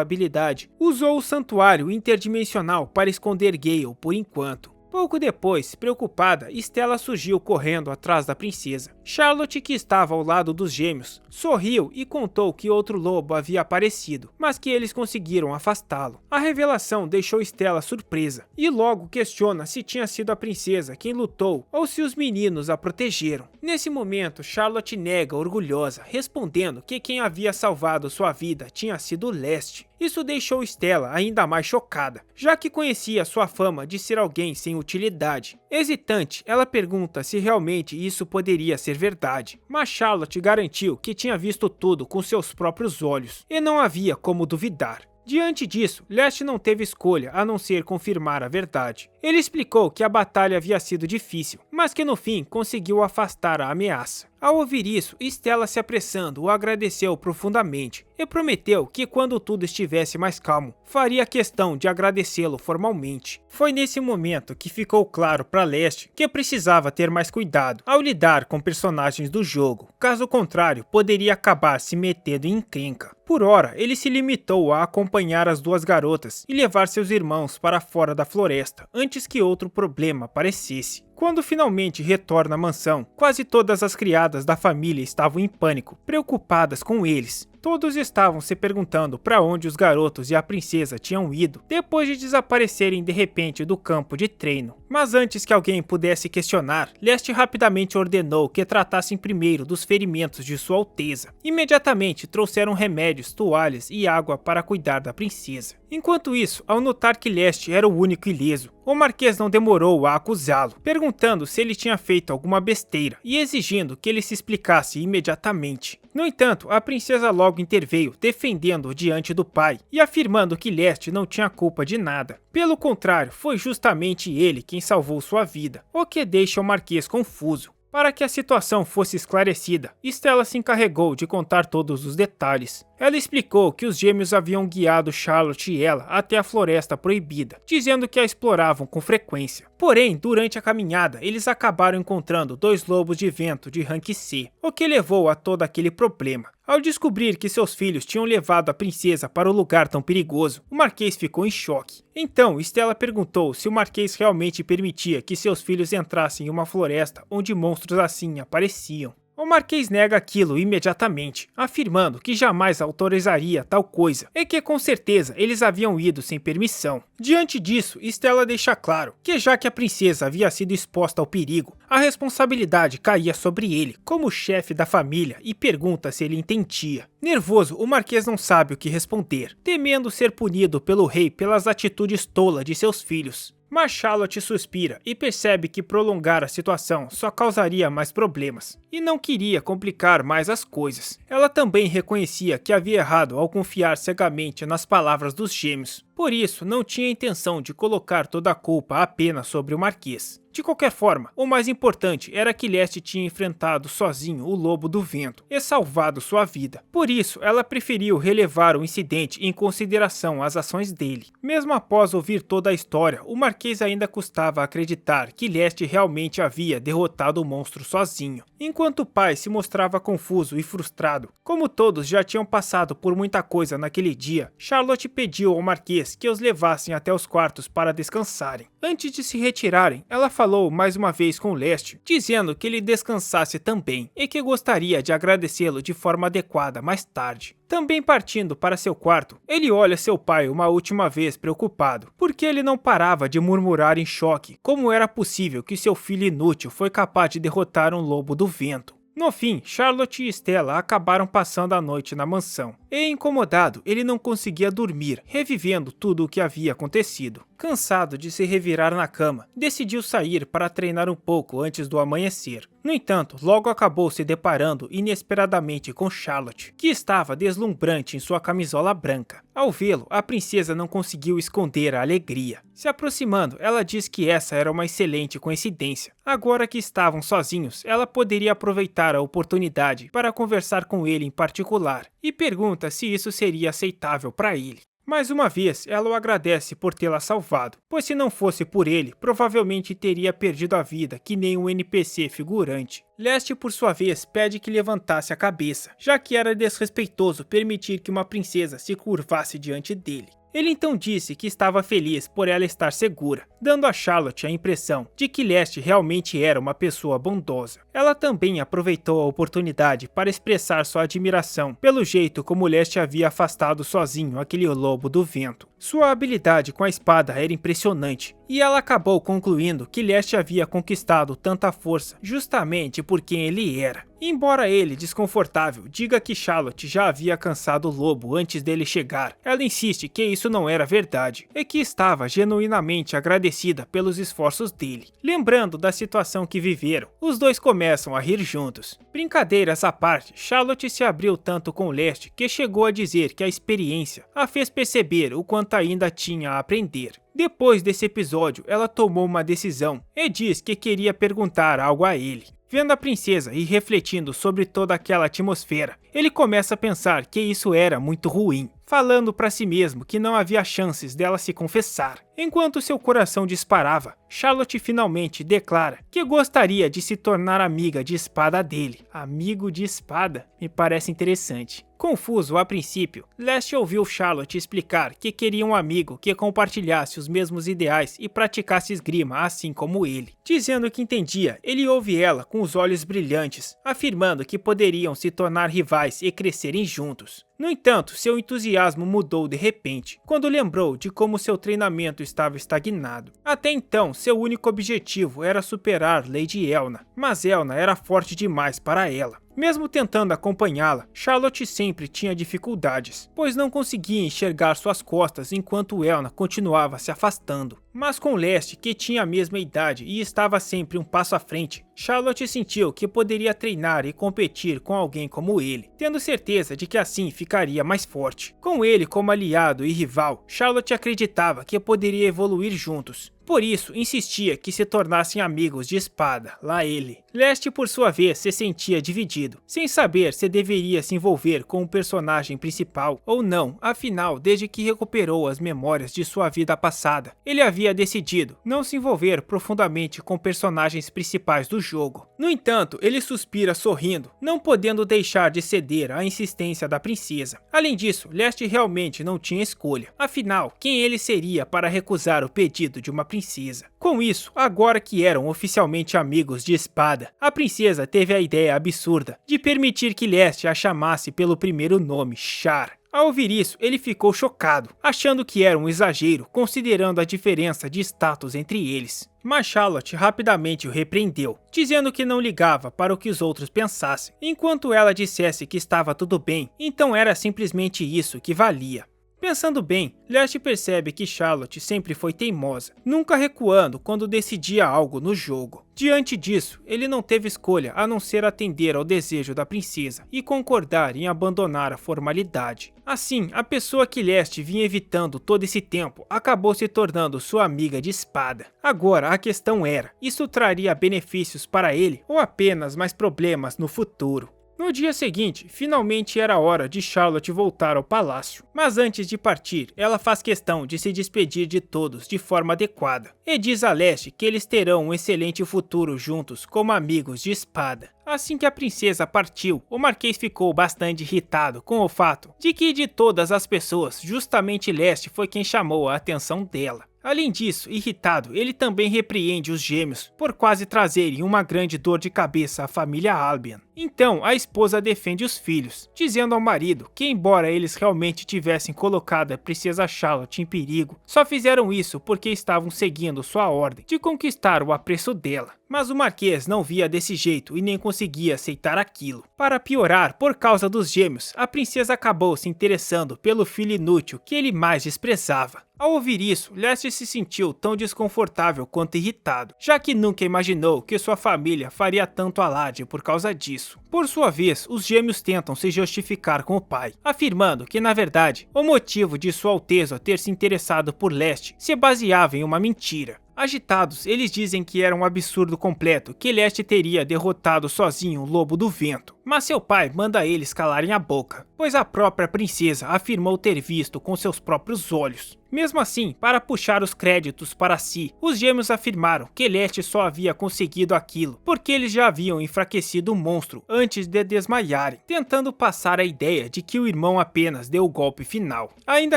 habilidade, usou o Santuário Interdimensional para esconder Gale por enquanto. Pouco depois, preocupada, Stella surgiu correndo atrás da princesa. Charlotte, que estava ao lado dos gêmeos, sorriu e contou que outro lobo havia aparecido, mas que eles conseguiram afastá-lo. A revelação deixou Stella surpresa, e logo questiona se tinha sido a princesa quem lutou ou se os meninos a protegeram. Nesse momento, Charlotte nega orgulhosa, respondendo que quem havia salvado sua vida tinha sido Leste. Isso deixou Stella ainda mais chocada, já que conhecia sua fama de ser alguém sem utilidade. Hesitante, ela pergunta se realmente isso poderia ser verdade, mas Charlotte garantiu que tinha visto tudo com seus próprios olhos, e não havia como duvidar. Diante disso, Leste não teve escolha a não ser confirmar a verdade. Ele explicou que a batalha havia sido difícil, mas que no fim conseguiu afastar a ameaça. Ao ouvir isso, Stella, se apressando, o agradeceu profundamente e prometeu que quando tudo estivesse mais calmo, faria questão de agradecê-lo formalmente. Foi nesse momento que ficou claro para Leste que precisava ter mais cuidado ao lidar com personagens do jogo, caso contrário poderia acabar se metendo em encrenca. Por ora, ele se limitou a acompanhar as duas garotas e levar seus irmãos para fora da floresta antes que outro problema aparecesse. Quando finalmente retorna à mansão, quase todas as criadas da família estavam em pânico, preocupadas com eles. Todos estavam se perguntando para onde os garotos e a princesa tinham ido, depois de desaparecerem de repente do campo de treino. Mas antes que alguém pudesse questionar, Leste rapidamente ordenou que tratassem primeiro dos ferimentos de Sua Alteza. Imediatamente trouxeram remédios, toalhas e água para cuidar da princesa. Enquanto isso, ao notar que Leste era o único ileso, o Marquês não demorou a acusá-lo, perguntando se ele tinha feito alguma besteira e exigindo que ele se explicasse imediatamente. No entanto, a princesa logo interveio, defendendo-o diante do pai e afirmando que Leste não tinha culpa de nada. Pelo contrário, foi justamente ele quem salvou sua vida, o que deixa o Marquês confuso. Para que a situação fosse esclarecida, Stella se encarregou de contar todos os detalhes. Ela explicou que os gêmeos haviam guiado Charlotte e ela até a Floresta Proibida, dizendo que a exploravam com frequência. Porém, durante a caminhada, eles acabaram encontrando dois lobos de vento de rank C, o que levou a todo aquele problema. Ao descobrir que seus filhos tinham levado a princesa para o lugar tão perigoso, o Marquês ficou em choque. Então, Stella perguntou se o Marquês realmente permitia que seus filhos entrassem em uma floresta onde monstros assim apareciam. O Marquês nega aquilo imediatamente, afirmando que jamais autorizaria tal coisa e que com certeza eles haviam ido sem permissão. Diante disso, Stella deixa claro que já que a princesa havia sido exposta ao perigo, a responsabilidade caía sobre ele, como chefe da família, e pergunta se ele entendia. Nervoso, o Marquês não sabe o que responder, temendo ser punido pelo rei pelas atitudes tolas de seus filhos. Mas Charlotte suspira e percebe que prolongar a situação só causaria mais problemas, e não queria complicar mais as coisas. Ela também reconhecia que havia errado ao confiar cegamente nas palavras dos gêmeos, por isso não tinha intenção de colocar toda a culpa apenas sobre o Marquês. De qualquer forma, o mais importante era que Leste tinha enfrentado sozinho o Lobo do Vento e salvado sua vida. Por isso, ela preferiu relevar o incidente em consideração às ações dele. Mesmo após ouvir toda a história, o Marquês ainda custava acreditar que Leste realmente havia derrotado o monstro sozinho. Enquanto o pai se mostrava confuso e frustrado, como todos já tinham passado por muita coisa naquele dia, Charlotte pediu ao Marquês que os levassem até os quartos para descansarem. Antes de se retirarem, ela falou mais uma vez com Leste, dizendo que ele descansasse também e que gostaria de agradecê-lo de forma adequada mais tarde. Também partindo para seu quarto, ele olha seu pai uma última vez preocupado, porque ele não parava de murmurar em choque como era possível que seu filho inútil foi capaz de derrotar um lobo do vento. No fim, Charlotte e Stella acabaram passando a noite na mansão, e incomodado, ele não conseguia dormir, revivendo tudo o que havia acontecido. Cansado de se revirar na cama, decidiu sair para treinar um pouco antes do amanhecer. No entanto, logo acabou se deparando inesperadamente com Charlotte, que estava deslumbrante em sua camisola branca. Ao vê-lo, a princesa não conseguiu esconder a alegria. Se aproximando, ela diz que essa era uma excelente coincidência. Agora que estavam sozinhos, ela poderia aproveitar a oportunidade para conversar com ele em particular, e pergunta se isso seria aceitável para ele. Mais uma vez, ela o agradece por tê-la salvado, pois se não fosse por ele, provavelmente teria perdido a vida que nem um NPC figurante. Leste, por sua vez, pede que levantasse a cabeça, já que era desrespeitoso permitir que uma princesa se curvasse diante dele. Ele então disse que estava feliz por ela estar segura, dando a Charlotte a impressão de que Leste realmente era uma pessoa bondosa. Ela também aproveitou a oportunidade para expressar sua admiração pelo jeito como Leste havia afastado sozinho aquele lobo do vento. Sua habilidade com a espada era impressionante, e ela acabou concluindo que Leste havia conquistado tanta força justamente por quem ele era. Embora ele, desconfortável, diga que Charlotte já havia cansado o lobo antes dele chegar, ela insiste que isso não era verdade, e que estava genuinamente agradecida pelos esforços dele. Lembrando da situação que viveram, os dois começam a rir juntos. Brincadeiras à parte, Charlotte se abriu tanto com Leste que chegou a dizer que a experiência a fez perceber o quanto ainda tinha a aprender. Depois desse episódio, ela tomou uma decisão e diz que queria perguntar algo a ele. Vendo a princesa e refletindo sobre toda aquela atmosfera, ele começa a pensar que isso era muito ruim, falando para si mesmo que não havia chances dela se confessar. Enquanto seu coração disparava, Charlotte finalmente declara que gostaria de se tornar amiga de espada dele. Amigo de espada? Me parece interessante. Confuso a princípio, Leste ouviu Charlotte explicar que queria um amigo que compartilhasse os mesmos ideais e praticasse esgrima assim como ele. Dizendo que entendia, ele ouve ela com os olhos brilhantes, afirmando que poderiam se tornar rivais e crescerem juntos. No entanto, seu entusiasmo mudou de repente, quando lembrou de como seu treinamento estava estagnado. Até então, seu único objetivo era superar Lady Elna, mas Elna era forte demais para ela. Mesmo tentando acompanhá-la, Charlotte sempre tinha dificuldades, pois não conseguia enxergar suas costas enquanto Elna continuava se afastando. Mas com Leste, que tinha a mesma idade e estava sempre um passo à frente, Charlotte sentiu que poderia treinar e competir com alguém como ele, tendo certeza de que assim ficaria mais forte. Com ele como aliado e rival, Charlotte acreditava que poderia evoluir juntos. Por isso, insistia que se tornassem amigos de espada, lá ele. Leste, por sua vez, se sentia dividido, sem saber se deveria se envolver com o personagem principal ou não, afinal, desde que recuperou as memórias de sua vida passada, ele havia decidido não se envolver profundamente com personagens principais do jogo. No entanto, ele suspira sorrindo, não podendo deixar de ceder à insistência da princesa. Além disso, Leste realmente não tinha escolha, afinal, quem ele seria para recusar o pedido de uma princesa? Com isso, agora que eram oficialmente amigos de espada, a princesa teve a ideia absurda de permitir que Leste a chamasse pelo primeiro nome, Char. Ao ouvir isso, ele ficou chocado, achando que era um exagero, considerando a diferença de status entre eles. Mas Charlotte rapidamente o repreendeu, dizendo que não ligava para o que os outros pensassem. Enquanto ela dissesse que estava tudo bem, então era simplesmente isso que valia. Pensando bem, Leste percebe que Charlotte sempre foi teimosa, nunca recuando quando decidia algo no jogo. Diante disso, ele não teve escolha a não ser atender ao desejo da princesa e concordar em abandonar a formalidade. Assim, a pessoa que Leste vinha evitando todo esse tempo acabou se tornando sua amiga de espada. Agora, a questão era, isso traria benefícios para ele ou apenas mais problemas no futuro? No dia seguinte, finalmente era hora de Charlotte voltar ao palácio. Mas antes de partir, ela faz questão de se despedir de todos de forma adequada. E diz a Leste que eles terão um excelente futuro juntos como amigos de espada. Assim que a princesa partiu, o Marquês ficou bastante irritado com o fato de que de todas as pessoas, justamente Leste foi quem chamou a atenção dela. Além disso, irritado, ele também repreende os gêmeos por quase trazerem uma grande dor de cabeça à família Albion. Então, a esposa defende os filhos, dizendo ao marido que, embora eles realmente tivessem colocado a princesa Charlotte em perigo, só fizeram isso porque estavam seguindo sua ordem de conquistar o apreço dela. Mas o Marquês não via desse jeito e nem conseguia aceitar aquilo. Para piorar, por causa dos gêmeos, a princesa acabou se interessando pelo filho inútil que ele mais desprezava. Ao ouvir isso, Leste se sentiu tão desconfortável quanto irritado, já que nunca imaginou que sua família faria tanto alarde por causa disso. Por sua vez, os gêmeos tentam se justificar com o pai, afirmando que, na verdade, o motivo de Sua Alteza ter se interessado por Leste se baseava em uma mentira. Agitados, eles dizem que era um absurdo completo que Leste teria derrotado sozinho o Lobo do Vento, mas seu pai manda eles calarem a boca, pois a própria princesa afirmou ter visto com seus próprios olhos. Mesmo assim, para puxar os créditos para si, os gêmeos afirmaram que Leste só havia conseguido aquilo porque eles já haviam enfraquecido o monstro antes de desmaiarem, tentando passar a ideia de que o irmão apenas deu o golpe final. Ainda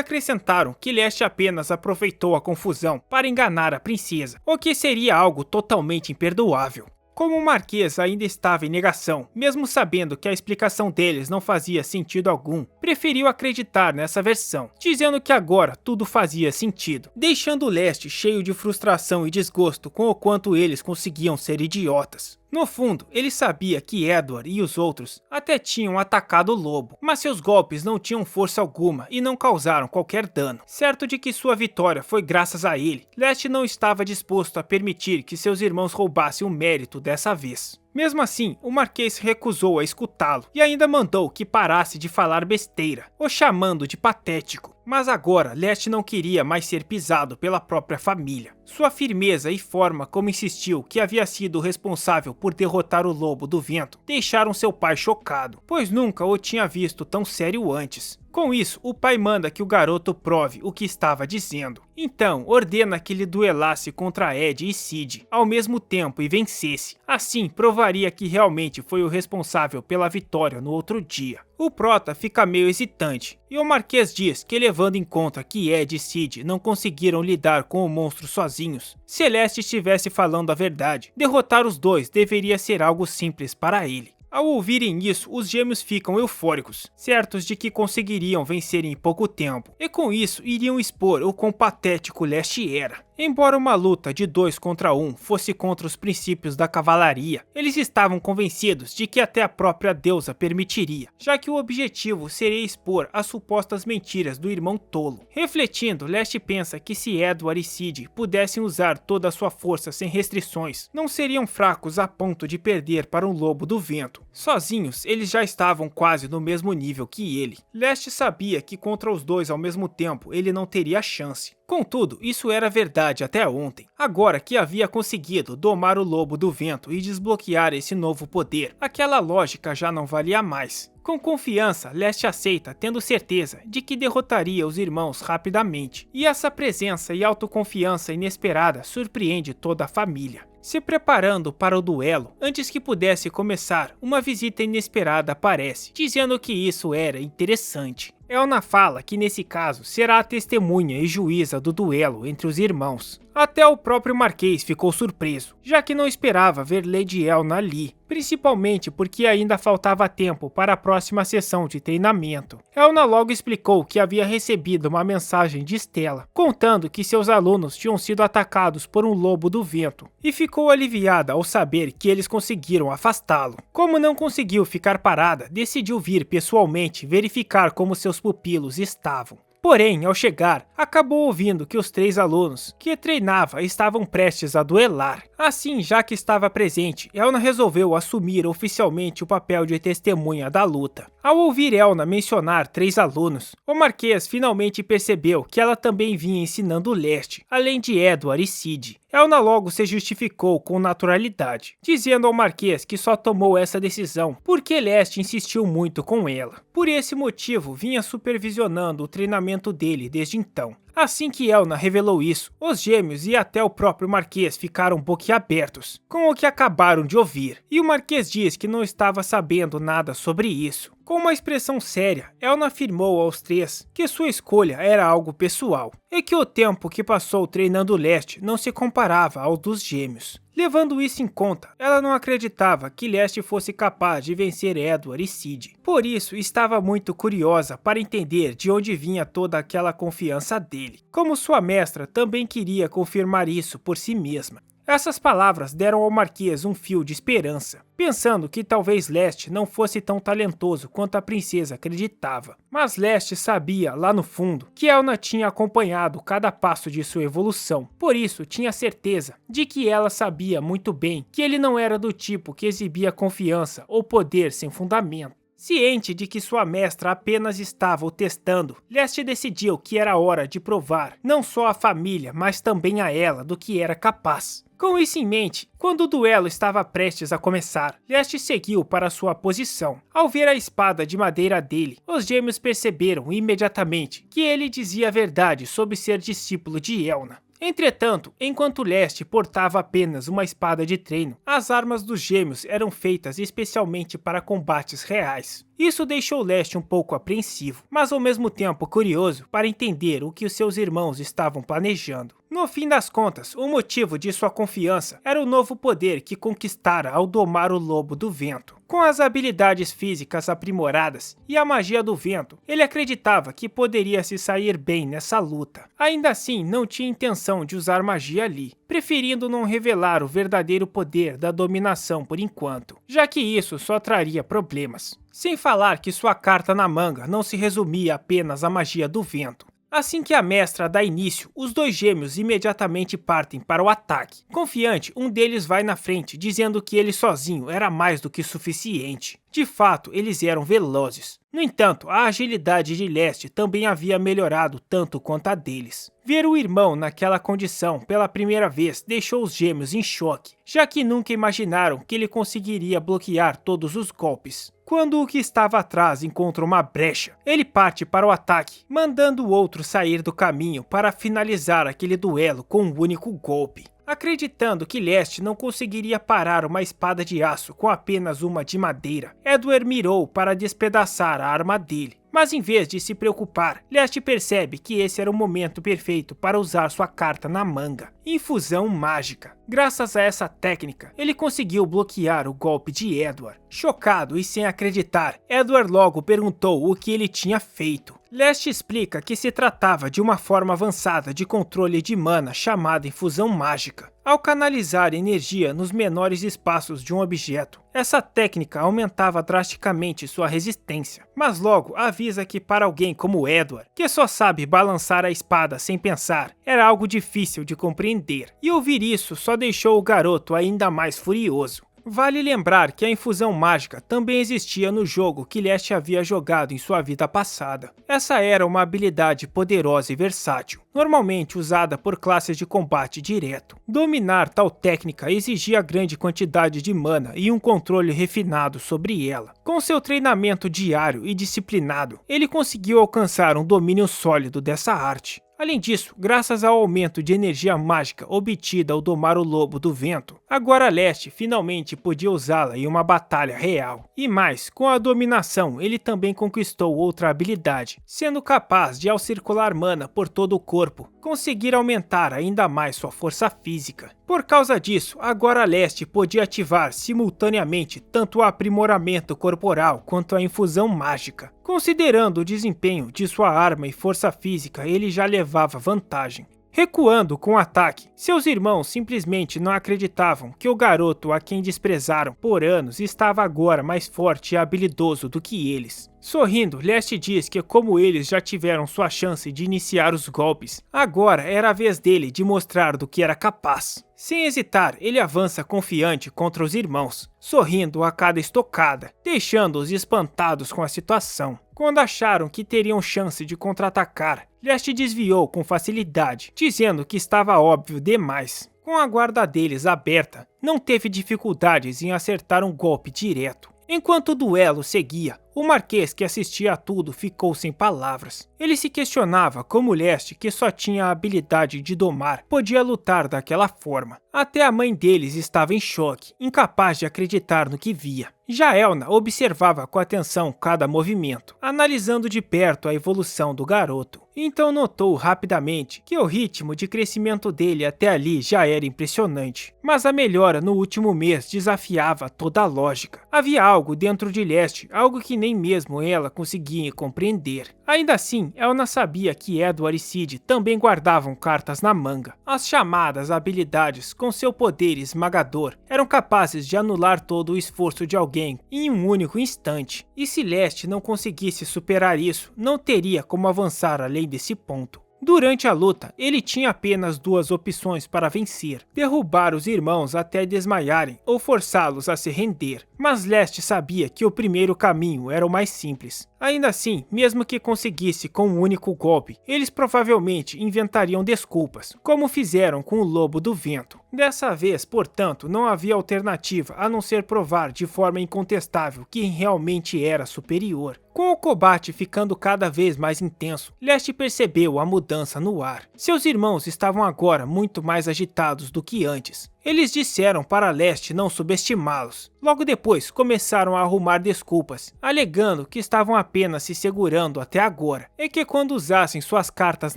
acrescentaram que Leste apenas aproveitou a confusão para enganar a princesa, o que seria algo totalmente imperdoável. Como o Marquês ainda estava em negação, mesmo sabendo que a explicação deles não fazia sentido algum, preferiu acreditar nessa versão, dizendo que agora tudo fazia sentido, deixando Leste cheio de frustração e desgosto com o quanto eles conseguiam ser idiotas. No fundo, ele sabia que Edward e os outros até tinham atacado o lobo, mas seus golpes não tinham força alguma e não causaram qualquer dano. Certo de que sua vitória foi graças a ele, Leste não estava disposto a permitir que seus irmãos roubassem o mérito dessa vez. Mesmo assim, o Marquês recusou a escutá-lo e ainda mandou que parasse de falar besteira, o chamando de patético. Mas agora, Leste não queria mais ser pisado pela própria família. Sua firmeza e forma como insistiu que havia sido responsável por derrotar o Lobo do Vento deixaram seu pai chocado, pois nunca o tinha visto tão sério antes. Com isso, o pai manda que o garoto prove o que estava dizendo. Então, ordena que ele duelasse contra Ed e Sid ao mesmo tempo e vencesse. Assim, provaria que realmente foi o responsável pela vitória no outro dia. O Prota fica meio hesitante, e o Marquês diz que, levando em conta que Ed e Sid não conseguiram lidar com o monstro sozinhos, se Celeste estivesse falando a verdade, derrotar os dois deveria ser algo simples para ele. Ao ouvirem isso, os gêmeos ficam eufóricos, certos de que conseguiriam vencer em pouco tempo, e com isso iriam expor o quão patético Leste era. Embora uma luta de 2 contra 1 fosse contra os princípios da cavalaria, eles estavam convencidos de que até a própria deusa permitiria, já que o objetivo seria expor as supostas mentiras do irmão tolo. Refletindo, Leste pensa que se Edward e Sid pudessem usar toda a sua força sem restrições, não seriam fracos a ponto de perder para um Lobo do Vento. Sozinhos, eles já estavam quase no mesmo nível que ele. Leste sabia que contra os dois ao mesmo tempo ele não teria chance. Contudo, isso era verdade até ontem. Agora que havia conseguido domar o Lobo do Vento e desbloquear esse novo poder, aquela lógica já não valia mais. Com confiança, Leste aceita, tendo certeza de que derrotaria os irmãos rapidamente. E essa presença e autoconfiança inesperada surpreende toda a família. Se preparando para o duelo, antes que pudesse começar, uma visita inesperada aparece, dizendo que isso era interessante. Elna fala que nesse caso será a testemunha e juíza do duelo entre os irmãos. Até o próprio Marquês ficou surpreso, já que não esperava ver Lady Elna ali, principalmente porque ainda faltava tempo para a próxima sessão de treinamento. Elna logo explicou que havia recebido uma mensagem de Stella, contando que seus alunos tinham sido atacados por um Lobo do Vento, e ficou aliviada ao saber que eles conseguiram afastá-lo. Como não conseguiu ficar parada, decidiu vir pessoalmente verificar como seus pupilos estavam. Porém, ao chegar, acabou ouvindo que os 3 alunos que treinava estavam prestes a duelar. Assim, já que estava presente, Elna resolveu assumir oficialmente o papel de testemunha da luta. Ao ouvir Elna mencionar 3 alunos, o Marquês finalmente percebeu que ela também vinha ensinando Leste, além de Edward e Sid. Elna logo se justificou com naturalidade, dizendo ao Marquês que só tomou essa decisão porque Leste insistiu muito com ela. Por esse motivo, vinha supervisionando o treinamento dele desde então. Assim que Elna revelou isso, os gêmeos e até o próprio Marquês ficaram boquiabertos com o que acabaram de ouvir, e o Marquês diz que não estava sabendo nada sobre isso. Com uma expressão séria, Elna afirmou aos três que sua escolha era algo pessoal e que o tempo que passou treinando Leste não se comparava ao dos gêmeos. Levando isso em conta, ela não acreditava que Leste fosse capaz de vencer Edward e Sid. Por isso, estava muito curiosa para entender de onde vinha toda aquela confiança dele. Como sua mestra também queria confirmar isso por si mesma. Essas palavras deram ao Marquês um fio de esperança, pensando que talvez Leste não fosse tão talentoso quanto a princesa acreditava. Mas Leste sabia, lá no fundo, que Elna tinha acompanhado cada passo de sua evolução, por isso tinha certeza de que ela sabia muito bem que ele não era do tipo que exibia confiança ou poder sem fundamento. Ciente de que sua mestra apenas estava o testando, Leste decidiu que era hora de provar não só à família, mas também a ela do que era capaz. Com isso em mente, quando o duelo estava prestes a começar, Leste seguiu para sua posição. Ao ver a espada de madeira dele, os gêmeos perceberam imediatamente que ele dizia a verdade sobre ser discípulo de Elna. Entretanto, enquanto Leste portava apenas uma espada de treino, as armas dos gêmeos eram feitas especialmente para combates reais. Isso deixou Leste um pouco apreensivo, mas ao mesmo tempo curioso para entender o que os seus irmãos estavam planejando. No fim das contas, o motivo de sua confiança era o novo poder que conquistara ao domar o Lobo do Vento. Com as habilidades físicas aprimoradas e a magia do vento, ele acreditava que poderia se sair bem nessa luta. Ainda assim, não tinha intenção de usar magia ali, preferindo não revelar o verdadeiro poder da dominação por enquanto, já que isso só traria problemas. Sem falar que sua carta na manga não se resumia apenas à magia do vento. Assim que a mestra dá início, os dois gêmeos imediatamente partem para o ataque. Confiante, um deles vai na frente, dizendo que ele sozinho era mais do que suficiente. De fato, eles eram velozes. No entanto, a agilidade de Leste também havia melhorado tanto quanto a deles. Ver o irmão naquela condição pela primeira vez deixou os gêmeos em choque, já que nunca imaginaram que ele conseguiria bloquear todos os golpes. Quando o que estava atrás encontra uma brecha, ele parte para o ataque, mandando o outro sair do caminho para finalizar aquele duelo com um único golpe. Acreditando que Leste não conseguiria parar uma espada de aço com apenas uma de madeira, Edward mirou para despedaçar a arma dele. Mas em vez de se preocupar, Leste percebe que esse era o momento perfeito para usar sua carta na manga, Infusão Mágica. Graças a essa técnica, ele conseguiu bloquear o golpe de Edward. Chocado e sem acreditar, Edward logo perguntou o que ele tinha feito. Leste explica que se tratava de uma forma avançada de controle de mana chamada Infusão Mágica. Ao canalizar energia nos menores espaços de um objeto, essa técnica aumentava drasticamente sua resistência, mas logo avisa que para alguém como Edward, que só sabe balançar a espada sem pensar, era algo difícil de compreender, e ouvir isso só deixou o garoto ainda mais furioso. Vale lembrar que a infusão mágica também existia no jogo que Leste havia jogado em sua vida passada. Essa era uma habilidade poderosa e versátil, normalmente usada por classes de combate direto. Dominar tal técnica exigia grande quantidade de mana e um controle refinado sobre ela. Com seu treinamento diário e disciplinado, ele conseguiu alcançar um domínio sólido dessa arte. Além disso, graças ao aumento de energia mágica obtida ao domar o Lobo do Vento, agora Leste finalmente podia usá-la em uma batalha real. E mais, com a dominação ele também conquistou outra habilidade, sendo capaz de, ao circular mana por todo o corpo, conseguir aumentar ainda mais sua força física. Por causa disso, agora Leste podia ativar simultaneamente tanto o aprimoramento corporal quanto a infusão mágica. Considerando o desempenho de sua arma e força física, ele já levava vantagem. Recuando com o ataque, seus irmãos simplesmente não acreditavam que o garoto a quem desprezaram por anos estava agora mais forte e habilidoso do que eles. Sorrindo, Leste diz que como eles já tiveram sua chance de iniciar os golpes, agora era a vez dele de mostrar do que era capaz. Sem hesitar, ele avança confiante contra os irmãos, sorrindo a cada estocada, deixando-os espantados com a situação. Quando acharam que teriam chance de contra-atacar, Leste desviou com facilidade, dizendo que estava óbvio demais. Com a guarda deles aberta, não teve dificuldades em acertar um golpe direto. Enquanto o duelo seguia, O Marquês, que assistia a tudo, ficou sem palavras. Ele se questionava como Leste, que só tinha a habilidade de domar, podia lutar daquela forma. Até a mãe deles estava em choque, incapaz de acreditar no que via. Já Elna observava com atenção cada movimento, analisando de perto a evolução do garoto. Então notou rapidamente que o ritmo de crescimento dele até ali já era impressionante. Mas a melhora no último mês desafiava toda a lógica. Havia algo dentro de Leste, algo que nem mesmo ela conseguia compreender. Ainda assim, Elna sabia que Edward e Sid também guardavam cartas na manga. As chamadas habilidades, com seu poder esmagador, eram capazes de anular todo o esforço de alguém em um único instante. E se Leste não conseguisse superar isso, não teria como avançar além desse ponto. Durante a luta, ele tinha apenas duas opções para vencer: derrubar os irmãos até desmaiarem ou forçá-los a se render. Mas Leste sabia que o primeiro caminho era o mais simples. Ainda assim, mesmo que conseguisse com um único golpe, eles provavelmente inventariam desculpas, como fizeram com o Lobo do Vento. Dessa vez, portanto, não havia alternativa a não ser provar de forma incontestável que realmente era superior. Com o combate ficando cada vez mais intenso, Leste percebeu a mudança no ar. Seus irmãos estavam agora muito mais agitados do que antes. Eles disseram para Leste não subestimá-los. Logo depois, começaram a arrumar desculpas, alegando que estavam apenas se segurando até agora, e que quando usassem suas cartas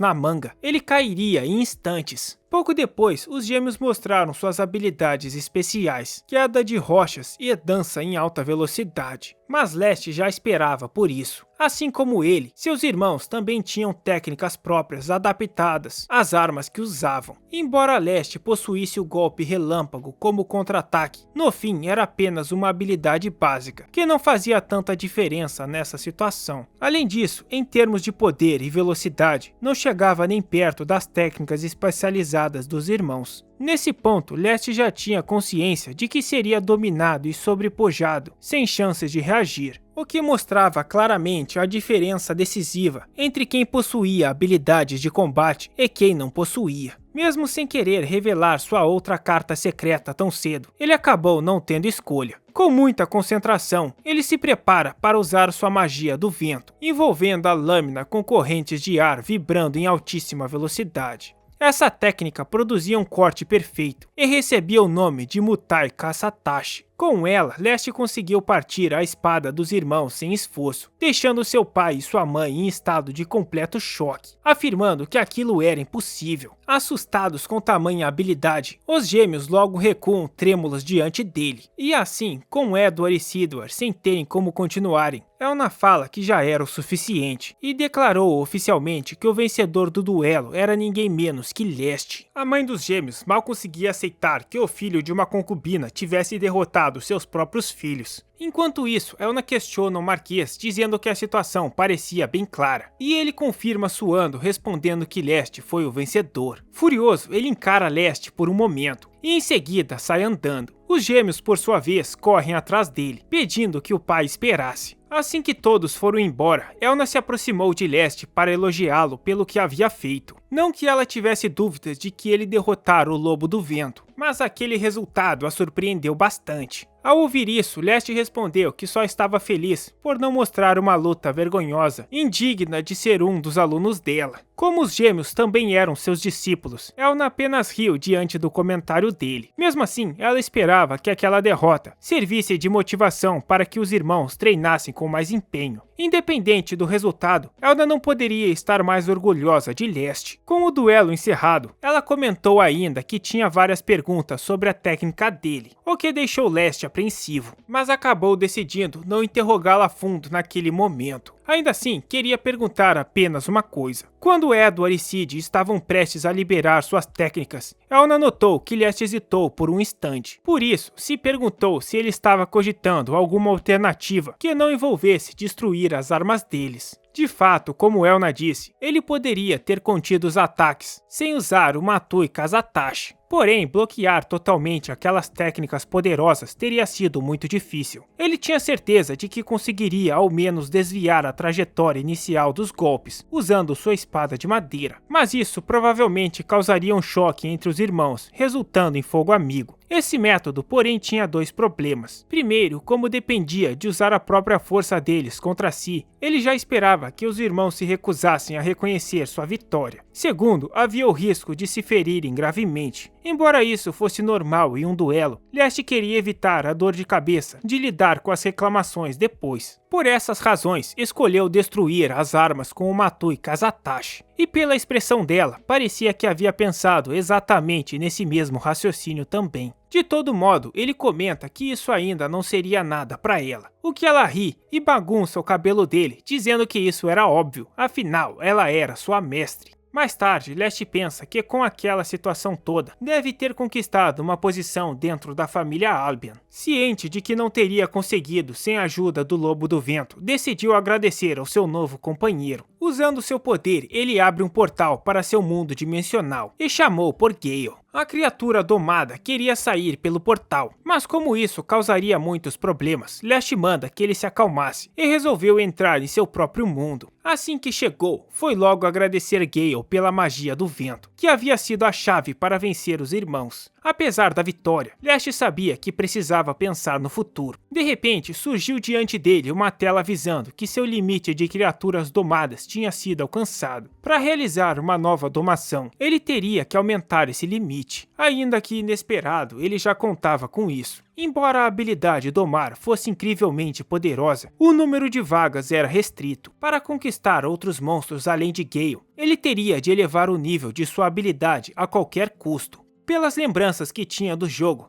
na manga, ele cairia em instantes. Pouco depois, os gêmeos mostraram suas habilidades especiais, queda de rochas e dança em alta velocidade. Mas Leste já esperava por isso. Assim como ele, seus irmãos também tinham técnicas próprias adaptadas às armas que usavam. Embora Leste possuísse o golpe relâmpago como contra-ataque, no fim era apenas uma habilidade básica, que não fazia tanta diferença nessa situação. Além disso, em termos de poder e velocidade, não chegava nem perto das técnicas especializadas dos irmãos. Nesse ponto, Leste já tinha consciência de que seria dominado e sobrepujado, sem chances de reagir, o que mostrava claramente a diferença decisiva entre quem possuía habilidades de combate e quem não possuía. Mesmo sem querer revelar sua outra carta secreta tão cedo, ele acabou não tendo escolha. Com muita concentração, ele se prepara para usar sua magia do vento, envolvendo a lâmina com correntes de ar vibrando em altíssima velocidade. Essa técnica produzia um corte perfeito e recebia o nome de Mutai Kasatashi. Com ela, Leste conseguiu partir a espada dos irmãos sem esforço, deixando seu pai e sua mãe em estado de completo choque, afirmando que aquilo era impossível. Assustados com tamanha habilidade, os gêmeos logo recuam trêmulos diante dele. E assim, com Edward e Sidward sem terem como continuarem, Elna fala que já era o suficiente e declarou oficialmente que o vencedor do duelo era ninguém menos que Leste. A mãe dos gêmeos mal conseguia aceitar que o filho de uma concubina tivesse derrotado seus próprios filhos. Enquanto isso, Elna questiona o Marquês, dizendo que a situação parecia bem clara, e ele confirma suando, respondendo que Leste foi o vencedor. Furioso, ele encara Leste por um momento, e em seguida sai andando. Os gêmeos, por sua vez, correm atrás dele, pedindo que o pai esperasse. Assim que todos foram embora, Elna se aproximou de Leste para elogiá-lo pelo que havia feito. Não que ela tivesse dúvidas de que ele derrotara o Lobo do Vento, mas aquele resultado a surpreendeu bastante. Ao ouvir isso, Leste respondeu que só estava feliz por não mostrar uma luta vergonhosa, indigna de ser um dos alunos dela. Como os gêmeos também eram seus discípulos, Elna apenas riu diante do comentário dele. Mesmo assim, ela esperava que aquela derrota servisse de motivação para que os irmãos treinassem com mais empenho. Independente do resultado, Elna não poderia estar mais orgulhosa de Leste. Com o duelo encerrado, ela comentou ainda que tinha várias perguntas sobre a técnica dele, o que deixou Leste apreensivo, mas acabou decidindo não interrogá-la a fundo naquele momento. Ainda assim, queria perguntar apenas uma coisa. Quando Edward e Sid estavam prestes a liberar suas técnicas, Elna notou que Leste hesitou por um instante. Por isso, se perguntou se ele estava cogitando alguma alternativa que não envolvesse destruir as armas deles. De fato, como Elna disse, ele poderia ter contido os ataques sem usar o Matui Kasatashi. Porém, bloquear totalmente aquelas técnicas poderosas teria sido muito difícil. Ele tinha certeza de que conseguiria ao menos desviar a trajetória inicial dos golpes, usando sua espada de madeira. Mas isso provavelmente causaria um choque entre os irmãos, resultando em fogo amigo. Esse método, porém, tinha dois problemas. Primeiro, como dependia de usar a própria força deles contra si, ele já esperava que os irmãos se recusassem a reconhecer sua vitória. Segundo, havia o risco de se ferirem gravemente. Embora isso fosse normal em um duelo, Leste queria evitar a dor de cabeça de lidar com as reclamações depois. Por essas razões, escolheu destruir as armas com o Matui Kazatashi. E pela expressão dela, parecia que havia pensado exatamente nesse mesmo raciocínio também. De todo modo, ele comenta que isso ainda não seria nada para ela, o que ela ri e bagunça o cabelo dele, dizendo que isso era óbvio, afinal ela era sua mestre. Mais tarde, Leste pensa que com aquela situação toda, deve ter conquistado uma posição dentro da família Albion. Ciente de que não teria conseguido sem a ajuda do Lobo do Vento, decidiu agradecer ao seu novo companheiro. Usando seu poder, ele abre um portal para seu mundo dimensional e chamou por Gale. A criatura domada queria sair pelo portal, mas como isso causaria muitos problemas, Leste manda que ele se acalmasse e resolveu entrar em seu próprio mundo. Assim que chegou, foi logo agradecer Gale pela magia do vento, que havia sido a chave para vencer os irmãos. Apesar da vitória, Leste sabia que precisava pensar no futuro. De repente, surgiu diante dele uma tela avisando que seu limite de criaturas domadas tinha sido alcançado. Para realizar uma nova domação, ele teria que aumentar esse limite. Ainda que inesperado, ele já contava com isso. Embora a habilidade domar fosse incrivelmente poderosa, o número de vagas era restrito. Para conquistar outros monstros além de Gale, ele teria de elevar o nível de sua habilidade a qualquer custo. Pelas lembranças que tinha do jogo,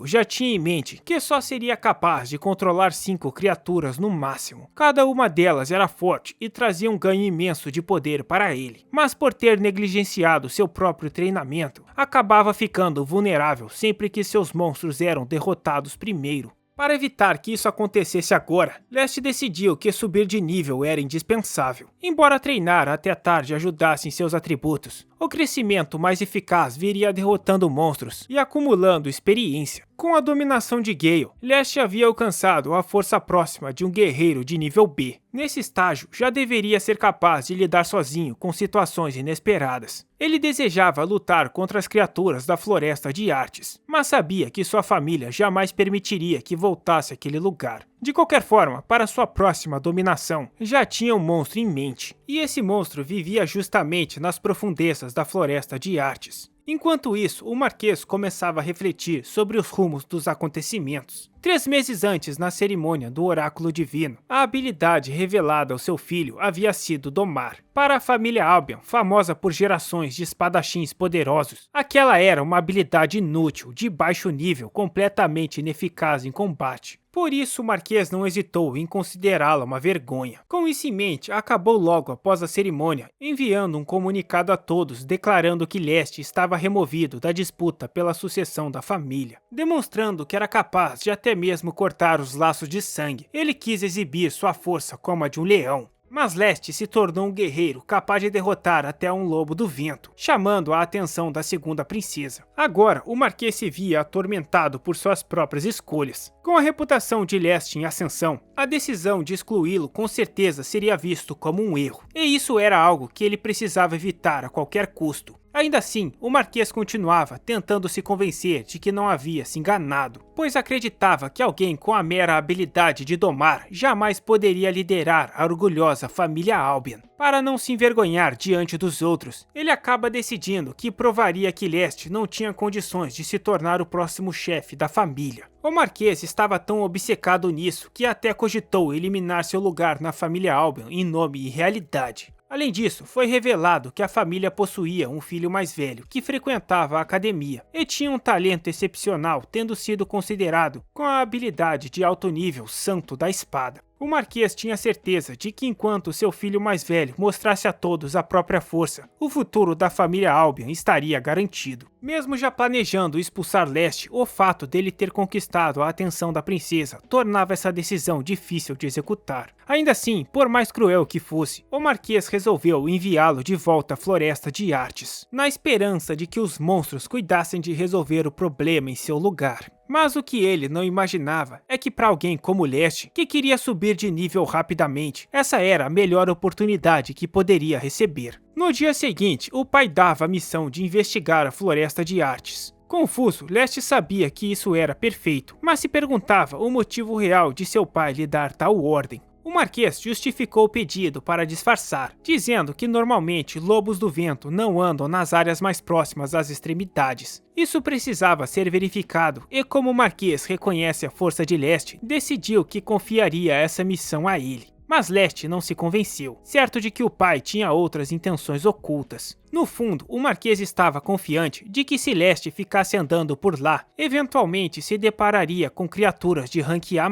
já tinha em mente que só seria capaz de controlar 5 criaturas no máximo. Cada uma delas era forte e trazia um ganho imenso de poder para ele. Mas por ter negligenciado seu próprio treinamento, acabava ficando vulnerável sempre que seus monstros eram derrotados primeiro. Para evitar que isso acontecesse agora, Leste decidiu que subir de nível era indispensável. Embora treinar até tarde ajudasse em seus atributos, o crescimento mais eficaz viria derrotando monstros e acumulando experiência. Com a dominação de Gale, Leste havia alcançado a força próxima de um guerreiro de nível B. Nesse estágio, já deveria ser capaz de lidar sozinho com situações inesperadas. Ele desejava lutar contra as criaturas da Floresta de Artes, mas sabia que sua família jamais permitiria que voltasse àquele lugar. De qualquer forma, para sua próxima dominação, já tinha um monstro em mente, e esse monstro vivia justamente nas profundezas da Floresta de Artes. Enquanto isso, o Marquês começava a refletir sobre os rumos dos acontecimentos. 3 meses antes, na cerimônia do Oráculo Divino, a habilidade revelada ao seu filho havia sido domar. Para a família Albion, famosa por gerações de espadachins poderosos, aquela era uma habilidade inútil, de baixo nível, completamente ineficaz em combate. Por isso, o Marquês não hesitou em considerá-la uma vergonha. Com isso em mente, acabou logo após a cerimônia, enviando um comunicado a todos declarando que Leste estava removido da disputa pela sucessão da família, demonstrando que era capaz de até mesmo cortar os laços de sangue. Ele quis exibir sua força como a de um leão. Mas Leste se tornou um guerreiro capaz de derrotar até um lobo do vento, chamando a atenção da segunda princesa. Agora, o Marquês se via atormentado por suas próprias escolhas. Com a reputação de Leste em ascensão, a decisão de excluí-lo com certeza seria visto como um erro, e isso era algo que ele precisava evitar a qualquer custo. Ainda assim, o Marquês continuava tentando se convencer de que não havia se enganado, pois acreditava que alguém com a mera habilidade de domar jamais poderia liderar a orgulhosa família Albion. Para não se envergonhar diante dos outros, ele acaba decidindo que provaria que Leste não tinha condições de se tornar o próximo chefe da família. O Marquês estava tão obcecado nisso que até cogitou eliminar seu lugar na família Albion em nome e realidade. Além disso, foi revelado que a família possuía um filho mais velho, que frequentava a academia, e tinha um talento excepcional, tendo sido considerado com a habilidade de alto nível Santo da Espada. O Marquês tinha certeza de que enquanto seu filho mais velho mostrasse a todos a própria força, o futuro da família Albion estaria garantido. Mesmo já planejando expulsar Leste, o fato dele ter conquistado a atenção da princesa tornava essa decisão difícil de executar. Ainda assim, por mais cruel que fosse, o Marquês resolveu enviá-lo de volta à Floresta de Artes, na esperança de que os monstros cuidassem de resolver o problema em seu lugar. Mas o que ele não imaginava é que para alguém como Leste, que queria subir de nível rapidamente, essa era a melhor oportunidade que poderia receber. No dia seguinte, o pai dava a missão de investigar a Floresta de Artes. Confuso, Leste sabia que isso era perfeito, mas se perguntava o motivo real de seu pai lhe dar tal ordem. O Marquês justificou o pedido para disfarçar, dizendo que normalmente lobos do vento não andam nas áreas mais próximas às extremidades. Isso precisava ser verificado e, como o Marquês reconhece a força de Leste, decidiu que confiaria essa missão a ele. Mas Leste não se convenceu, certo de que o pai tinha outras intenções ocultas. No fundo, o Marquês estava confiante de que se Leste ficasse andando por lá, eventualmente se depararia com criaturas de rank A+,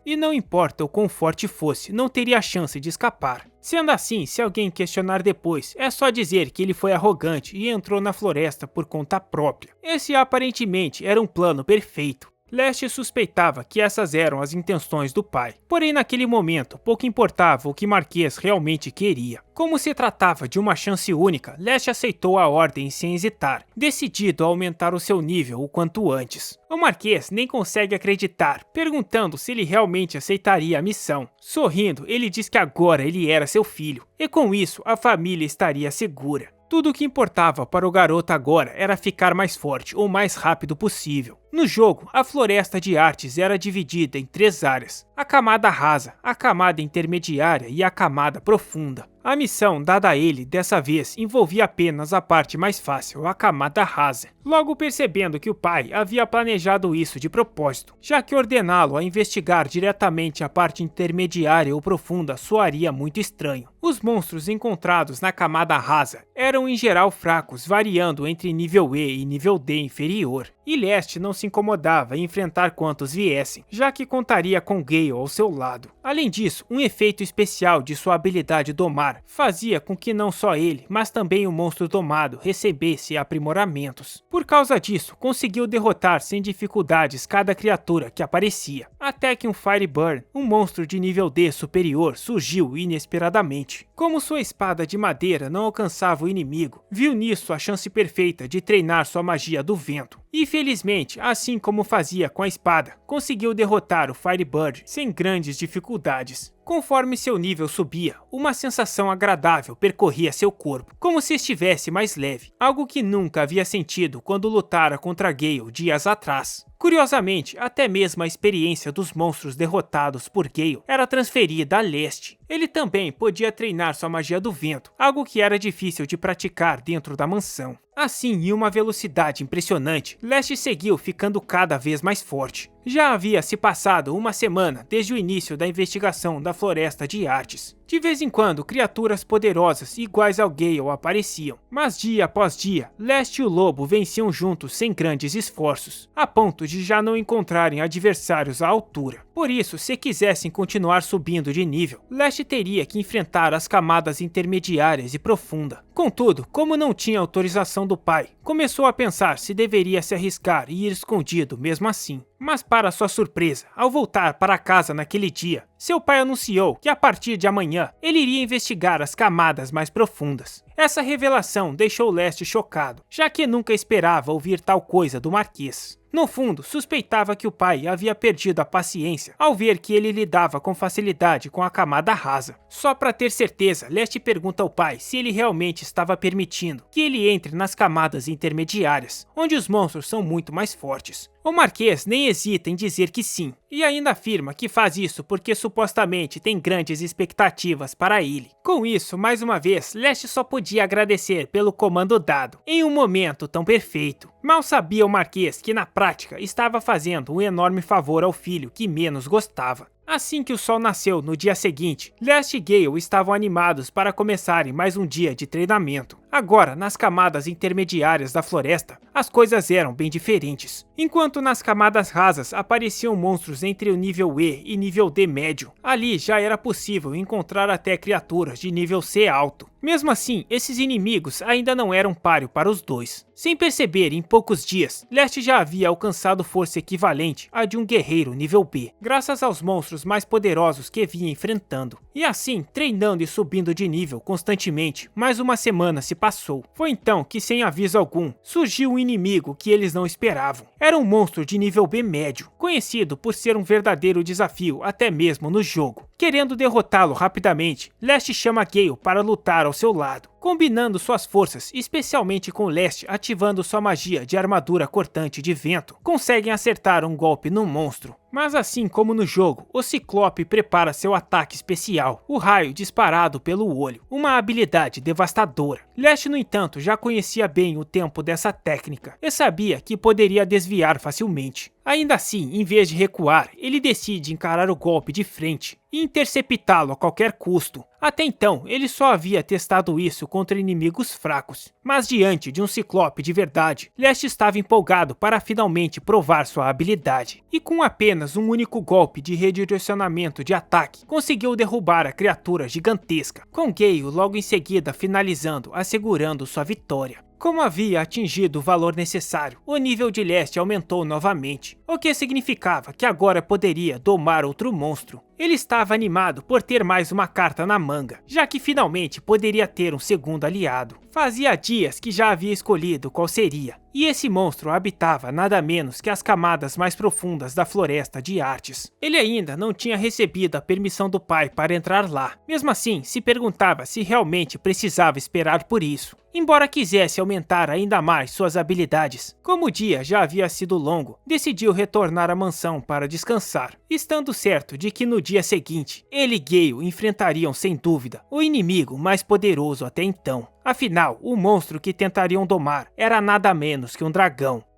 e não importa o quão forte fosse, não teria chance de escapar. Sendo assim, se alguém questionar depois, é só dizer que ele foi arrogante e entrou na floresta por conta própria. Esse aparentemente era um plano perfeito. Leste suspeitava que essas eram as intenções do pai, porém naquele momento pouco importava o que Marquês realmente queria. Como se tratava de uma chance única, Leste aceitou a ordem sem hesitar, decidido a aumentar o seu nível o quanto antes. O Marquês nem consegue acreditar, perguntando se ele realmente aceitaria a missão. Sorrindo, ele diz que agora ele era seu filho, e com isso a família estaria segura. Tudo o que importava para o garoto agora era ficar mais forte o mais rápido possível. No jogo, a floresta de artes era dividida em 3 áreas: a camada rasa, a camada intermediária e a camada profunda. A missão dada a ele dessa vez envolvia apenas a parte mais fácil, a camada rasa. Logo percebendo que o pai havia planejado isso de propósito, já que ordená-lo a investigar diretamente a parte intermediária ou profunda soaria muito estranho. Os monstros encontrados na camada rasa eram em geral fracos, variando entre nível E e nível D inferior. E Leste não se incomodava em enfrentar quantos viessem, já que contaria com Gale ao seu lado. Além disso, um efeito especial de sua habilidade domar fazia com que não só ele, mas também o monstro domado recebesse aprimoramentos. Por causa disso, conseguiu derrotar sem dificuldades cada criatura que aparecia, até que um Fireburn, um monstro de nível D superior, surgiu inesperadamente. Como sua espada de madeira não alcançava o inimigo, viu nisso a chance perfeita de treinar sua magia do vento. E felizmente, assim como fazia com a espada, conseguiu derrotar o Firebird sem grandes dificuldades. Conforme seu nível subia, uma sensação agradável percorria seu corpo, como se estivesse mais leve, algo que nunca havia sentido quando lutara contra Gale dias atrás. Curiosamente, até mesmo a experiência dos monstros derrotados por Gale era transferida a Leste. Ele também podia treinar sua magia do vento, algo que era difícil de praticar dentro da mansão. Assim, em uma velocidade impressionante, Leste seguiu ficando cada vez mais forte. Já havia se passado uma semana desde o início da investigação da Floresta de Artes. De vez em quando, criaturas poderosas iguais ao Gale apareciam, mas dia após dia, Leste e o Lobo venciam juntos sem grandes esforços, a ponto de já não encontrarem adversários à altura. Por isso, se quisessem continuar subindo de nível, Leste teria que enfrentar as camadas intermediárias e profunda. Contudo, como não tinha autorização do pai, começou a pensar se deveria se arriscar e ir escondido mesmo assim. Mas para sua surpresa, ao voltar para casa naquele dia, seu pai anunciou que a partir de amanhã ele iria investigar as camadas mais profundas. Essa revelação deixou Leste chocado, já que nunca esperava ouvir tal coisa do Marquês. No fundo, suspeitava que o pai havia perdido a paciência ao ver que ele lidava com facilidade com a camada rasa. Só para ter certeza, Leste pergunta ao pai se ele realmente estava permitindo que ele entre nas camadas intermediárias, onde os monstros são muito mais fortes. O Marquês nem hesita em dizer que sim, e ainda afirma que faz isso porque supostamente tem grandes expectativas para ele. Com isso, mais uma vez, Leste só podia agradecer pelo comando dado, em um momento tão perfeito. Mal sabia o Marquês que na prática estava fazendo um enorme favor ao filho que menos gostava. Assim que o sol nasceu no dia seguinte, Leste e Gale estavam animados para começarem mais um dia de treinamento. Agora, nas camadas intermediárias da floresta, as coisas eram bem diferentes. Enquanto nas camadas rasas apareciam monstros entre o nível E e nível D médio, ali já era possível encontrar até criaturas de nível C alto. Mesmo assim, esses inimigos ainda não eram páreo para os dois. Sem perceber, em poucos dias, Leste já havia alcançado força equivalente à de um guerreiro nível B, graças aos monstros mais poderosos que vinha enfrentando. E assim, treinando e subindo de nível constantemente, mais uma semana se passou. Foi então que, sem aviso algum, surgiu um inimigo que eles não esperavam. Era um monstro de nível B médio, conhecido por ser um verdadeiro desafio até mesmo no jogo. Querendo derrotá-lo rapidamente, Leste chama Gale para lutar ao seu lado. Combinando suas forças, especialmente com Leste ativando sua magia de armadura cortante de vento, conseguem acertar um golpe no monstro. Mas assim como no jogo, o Ciclope prepara seu ataque especial, o raio disparado pelo olho, uma habilidade devastadora. Leste, no entanto, já conhecia bem o tempo dessa técnica e sabia que poderia desviar facilmente. Ainda assim, em vez de recuar, ele decide encarar o golpe de frente e interceptá-lo a qualquer custo. Até então, ele só havia testado isso contra inimigos fracos. Mas diante de um Ciclope de verdade, Leste estava empolgado para finalmente provar sua habilidade. E com apenas um único golpe de redirecionamento de ataque, conseguiu derrubar a criatura gigantesca, com Gale logo em seguida finalizando, assegurando sua vitória. Como havia atingido o valor necessário, o nível de Leste aumentou novamente, o que significava que agora poderia domar outro monstro. Ele estava animado por ter mais uma carta na manga, já que finalmente poderia ter um segundo aliado. Fazia dias que já havia escolhido qual seria, e esse monstro habitava nada menos que as camadas mais profundas da Floresta de Artes. Ele ainda não tinha recebido a permissão do pai para entrar lá. Mesmo assim, se perguntava se realmente precisava esperar por isso, embora quisesse aumentar ainda mais suas habilidades. Como o dia já havia sido longo, decidiu retornar à mansão para descansar, estando certo de que no dia seguinte, ele e Gale enfrentariam sem dúvida o inimigo mais poderoso até então. Afinal, o monstro que tentariam domar era nada menos que um dragão.